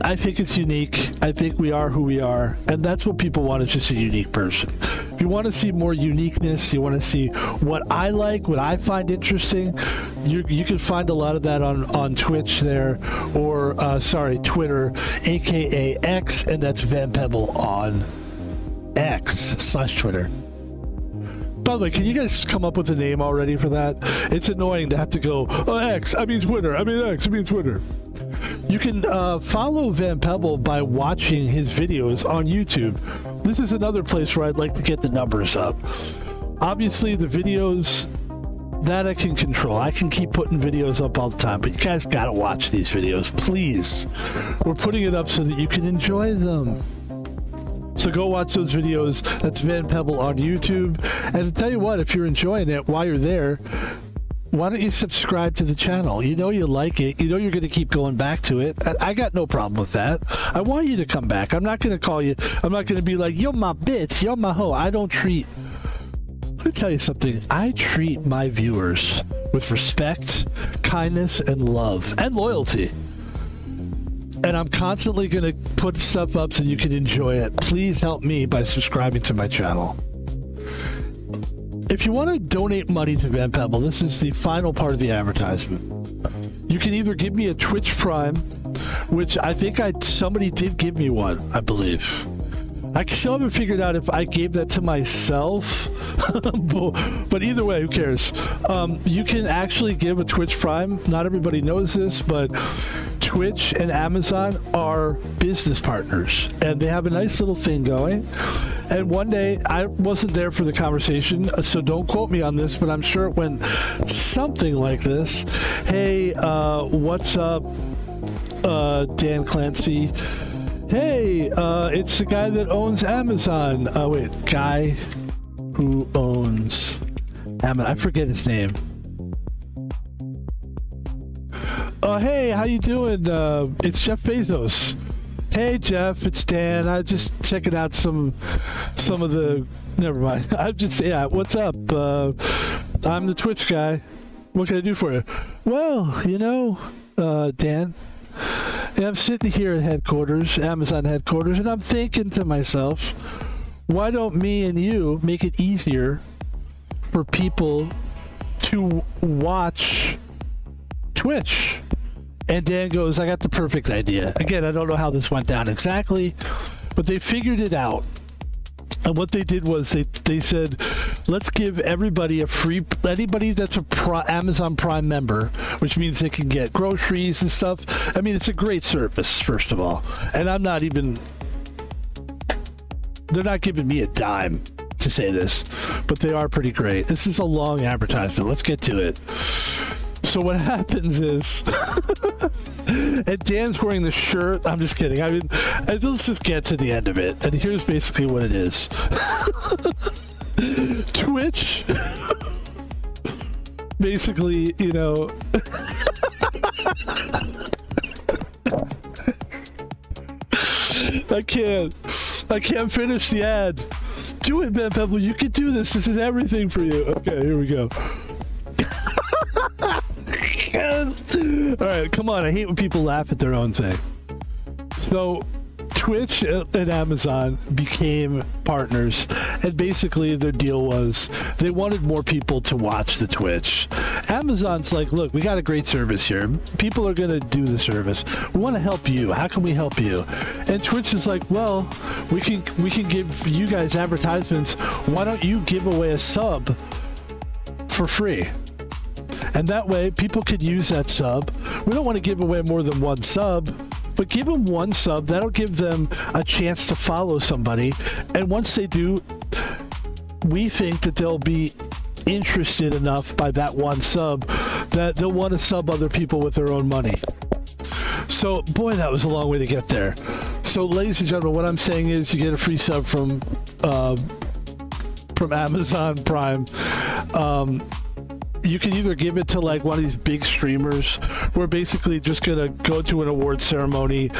I think it's unique. I think we are who we are, and that's what people want, is just a unique person. If you want to see more uniqueness, you want to see what I like, what I find interesting, you can find a lot of that on Twitch there, or Twitter, aka X, and that's Van Pebble on X/Twitter. By the way, can you guys come up with a name already for that? It's annoying to have to go, oh, X, I mean Twitter, I mean X, I mean Twitter. You can follow Van Pebble by watching his videos on YouTube. This is another place where I'd like to get the numbers up. Obviously, the videos, that I can control. I can keep putting videos up all the time, but you guys gotta watch these videos, please. We're putting it up so that you can enjoy them. So go watch those videos. That's Van Pebble on YouTube. And to tell you what, if you're enjoying it while you're there, why don't you subscribe to the channel? You know you like it. You know you're going to keep going back to it. I got no problem with that. I want you to come back. I'm not going to call you. I'm not going to be like, you're my bitch, you're my hoe. I don't treat... Let me tell you something. I treat my viewers with respect, kindness, and love, and loyalty. And I'm constantly going to put stuff up so you can enjoy it. Please help me by subscribing to my channel. If you want to donate money to Van Pebble, this is the final part of the advertisement. You can either give me a Twitch Prime, which I think somebody did give me one, I believe. I still haven't figured out if I gave that to myself, but either way, who cares? You can actually give a Twitch Prime. Not everybody knows this, but Twitch and Amazon are business partners, and they have a nice little thing going. And one day, I wasn't there for the conversation, so don't quote me on this, but I'm sure it went something like this. Hey, what's up, Dan Clancy? Hey, it's the guy that owns Amazon. Guy who owns Amazon. I forget his name. Hey, how you doing? It's Jeff Bezos. Hey, Jeff, it's Dan. I just checking out some of the... Never mind. What's up? I'm the Twitch guy. What can I do for you? Well, Dan... And I'm sitting here at headquarters, Amazon headquarters, and I'm thinking to myself, why don't me and you make it easier for people to watch Twitch? And Dan goes, I got the perfect idea. Again, I don't know how this went down exactly, but they figured it out. And what they did was they said, let's give everybody anybody that's a Amazon Prime member, which means they can get groceries and stuff. I mean, it's a great service, first of all. And they're not giving me a dime to say this, but they are pretty great. This is a long advertisement. Let's get to it. So what happens is, and Dan's wearing the shirt. I'm just kidding. I mean, let's just get to the end of it. And here's basically what it is. Twitch, basically, I can't finish the ad. Do it, Van Pebble. You can do this. This is everything for you. Okay, here we go. All right, come on. I hate when people laugh at their own thing. So Twitch and Amazon became partners, and basically their deal was they wanted more people to watch the Twitch. Amazon's like, look, we got a great service here. People are going to do the service. We want to help you. How can we help you? And Twitch is like, well, we can give you guys advertisements. Why don't you give away a sub for free? And that way, people could use that sub. We don't want to give away more than one sub, but give them one sub. That'll give them a chance to follow somebody. And once they do, we think that they'll be interested enough by that one sub that they'll want to sub other people with their own money. So, boy, that was a long way to get there. So, ladies and gentlemen, what I'm saying is you get a free sub from Amazon Prime. You can either give it to like one of these big streamers who are basically just going to go to an award ceremony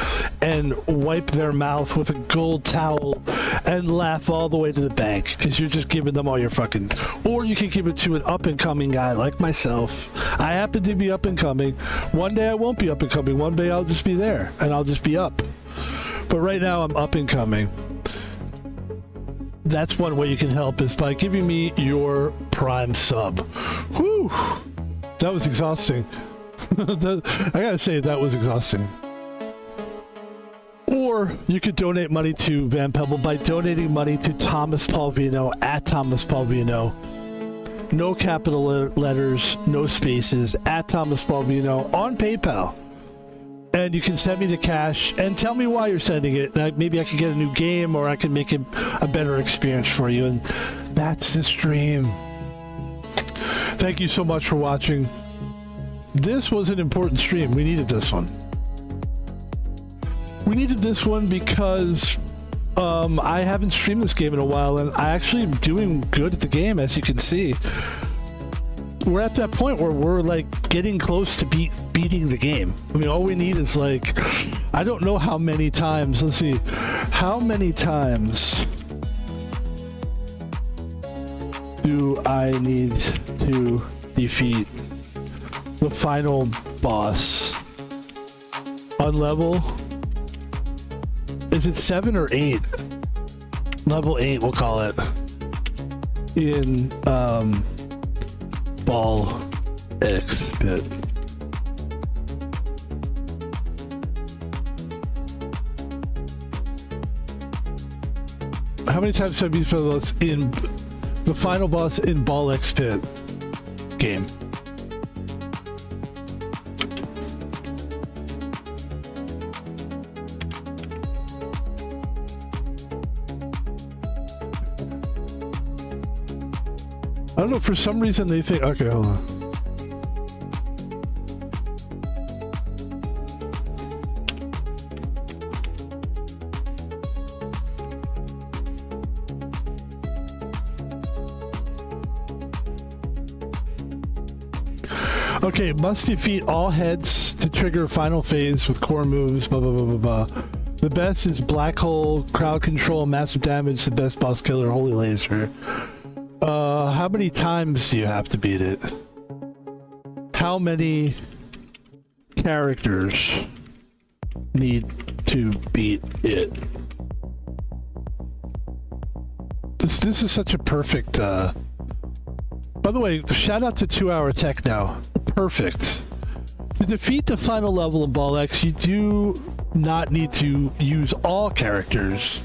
and wipe their mouth with a gold towel and laugh all the way to the bank because you're just giving them all your fucking... Or you can give it to an up-and-coming guy like myself. I happen to be up-and-coming. One day I won't be up-and-coming. One day I'll just be there and I'll just be up. But right now I'm up-and-coming. That's one way you can help is by giving me your Prime sub. Whew! That was exhausting. I gotta say, that was exhausting. Or you could donate money to Van Pebble by donating money to Thomas Palvino at Thomas Palvino. No capital letters, no spaces, at Thomas Palvino on PayPal. And you can send me the cash and tell me why you're sending it. Maybe I can get a new game or I can make it a better experience for you. And that's the stream. Thank you so much for watching. This was an important stream. We needed this one. We needed this one because I haven't streamed this game in a while and I actually am doing good at the game, as you can see. we're at that point where we're like getting close to beating the game. I mean, all we need is like, I don't know how many times. Let's see, how many times do I need to defeat the final boss on level? Is it 7 or 8? Level 8, we'll call it. In Ball X Pitt. How many times have you beat us in the final boss in Ball X Pitt game? I don't know, for some reason they think, okay, hold on. Okay, must defeat all heads to trigger final phase with core moves, blah, blah, blah, blah, blah. The best is Black Hole, Crowd Control, Massive Damage, the best boss killer, Holy Laser. How many times do you have to beat it? How many characters need to beat it? This is such a perfect, by the way, shout out to 2 Hour Tech now. Perfect. To defeat the final level in Ball X, you do not need to use all characters.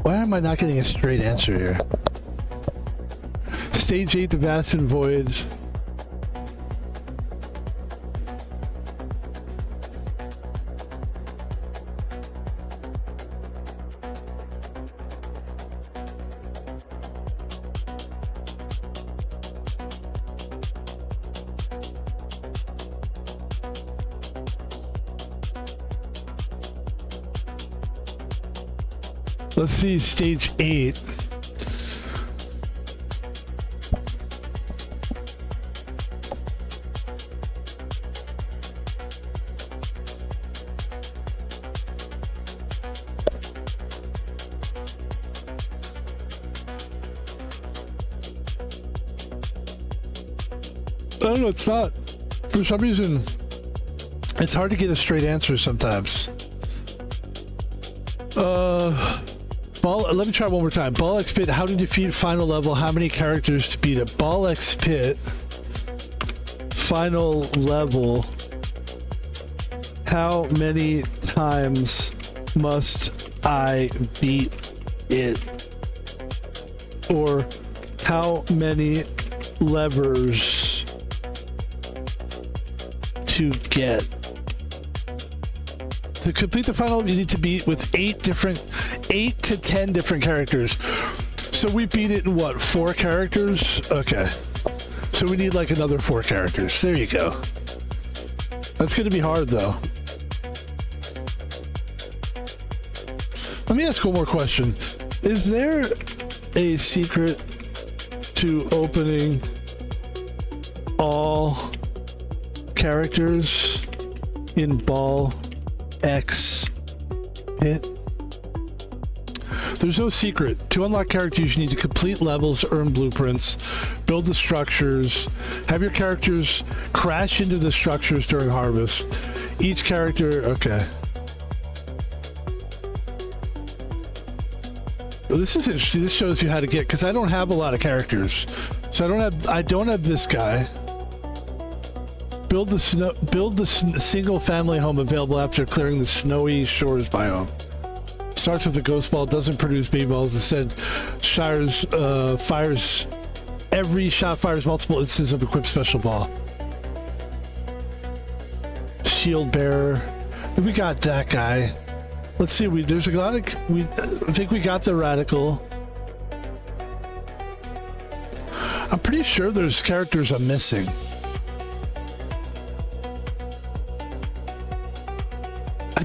Why am I not getting a straight answer here? Stage 8, the Vast and Void. Let's see, stage 8. I don't know, it's not. For some reason, it's hard to get a straight answer sometimes. Let me try one more time. Ball X Pitt, how to defeat final level, how many characters to beat it? Ball X Pitt, final level, how many times must I beat it? Or how many levers to get? To complete the final, you need to beat with 8 to 10 different characters. So we beat it in what, 4 characters? Okay. So we need like another 4 characters. There you go. That's going to be hard though. Let me ask one more question. Is there a secret to opening all characters in Ball X Pitt? There's no secret. To unlock characters, you need to complete levels, earn blueprints, build the structures, have your characters crash into the structures during harvest. Each character, okay. This is interesting. This shows you how to get, because I don't have a lot of characters. So I don't have this guy. Build the single family home available after clearing the snowy shores biome. Starts with a ghost ball, doesn't produce baby balls. Instead, fires. Every shot fires multiple instances of equipped special ball. Shield bearer. We got that guy. Let's see. There's a lot of. I think we got the radical. I'm pretty sure there's characters I'm missing.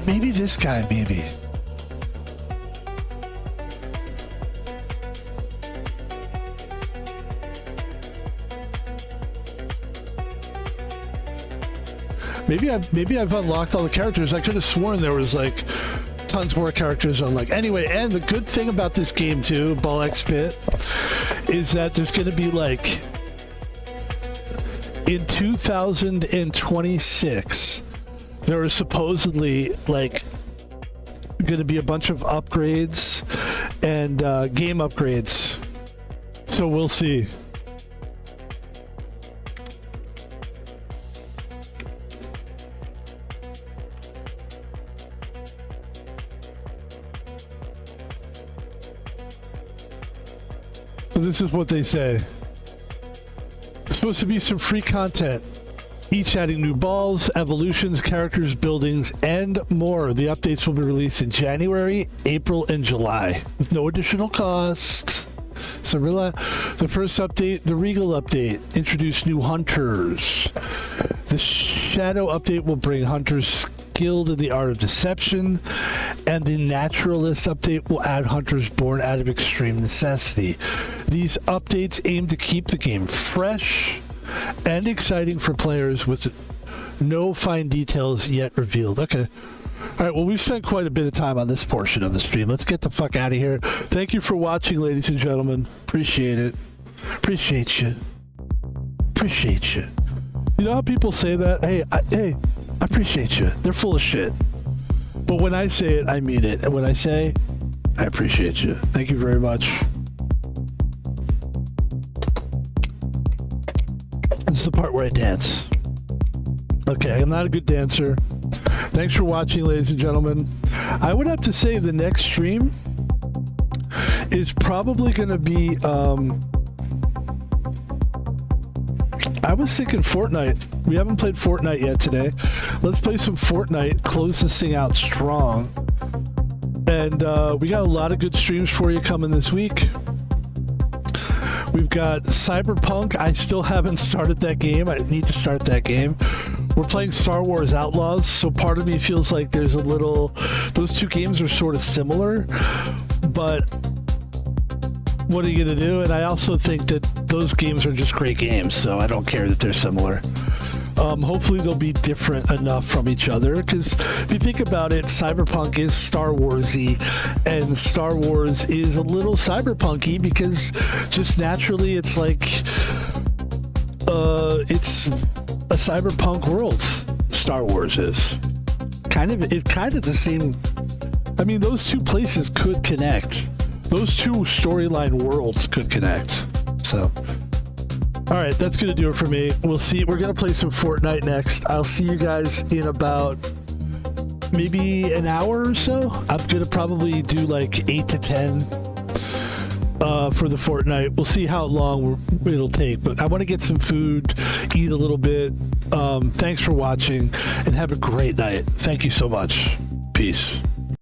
Maybe this guy, maybe. Maybe I've unlocked all the characters. I could have sworn there was like tons more characters unlocked. Anyway, and the good thing about this game too, Ball X Pitt, is that there's going to be like in 2026, there are supposedly like going to be a bunch of upgrades and game upgrades. So we'll see. So this is what they say. There's supposed to be some free content, each adding new balls, evolutions, characters, buildings, and more. The updates will be released in January, April, and July with no additional cost. So the first update, the Regal update, introduced new hunters. The Shadow update will bring hunters skilled in the art of deception, and the Naturalist update will add hunters born out of extreme necessity. These updates aim to keep the game fresh and exciting for players with no fine details yet revealed. Okay. All right, well, we've spent quite a bit of time on this portion of the stream. Let's get the fuck out of here. Thank you for watching, ladies and gentlemen. Appreciate it. Appreciate you. Appreciate you. You know how people say that? Hey, I appreciate you. They're full of shit. But when I say it, I mean it. And when I say, I appreciate you. Thank you very much. This is the part where I dance. Okay, I'm not a good dancer. Thanks for watching, ladies and gentlemen. I would have to say the next stream is probably going to be, I was thinking Fortnite. We haven't played Fortnite yet today. Let's play some Fortnite, close this thing out strong. And we got a lot of good streams for you coming this week. We've got Cyberpunk. I still haven't started that game. I need to start that game. We're playing Star Wars Outlaws, so part of me feels like there's a little... Those two games are sort of similar, but what are you going to do? And I also think that those games are just great games, so I don't care that they're similar. Hopefully they'll be different enough from each other, because if you think about it, Cyberpunk is Star Wars-y, and Star Wars is a little cyberpunk-y, because just naturally it's like... it's a cyberpunk world. Star Wars is it's kind of the same. I mean, those two places could connect. Those two storyline worlds could connect. So, all right, that's gonna do it for me. We'll see. We're gonna play some Fortnite next. I'll see you guys in about maybe an hour or so. I'm gonna probably do like 8 to 10 for the Fortnite. We'll see how long it'll take, but I want to get some food, eat a little bit. Thanks for watching, and have a great night. Thank you so much. Peace.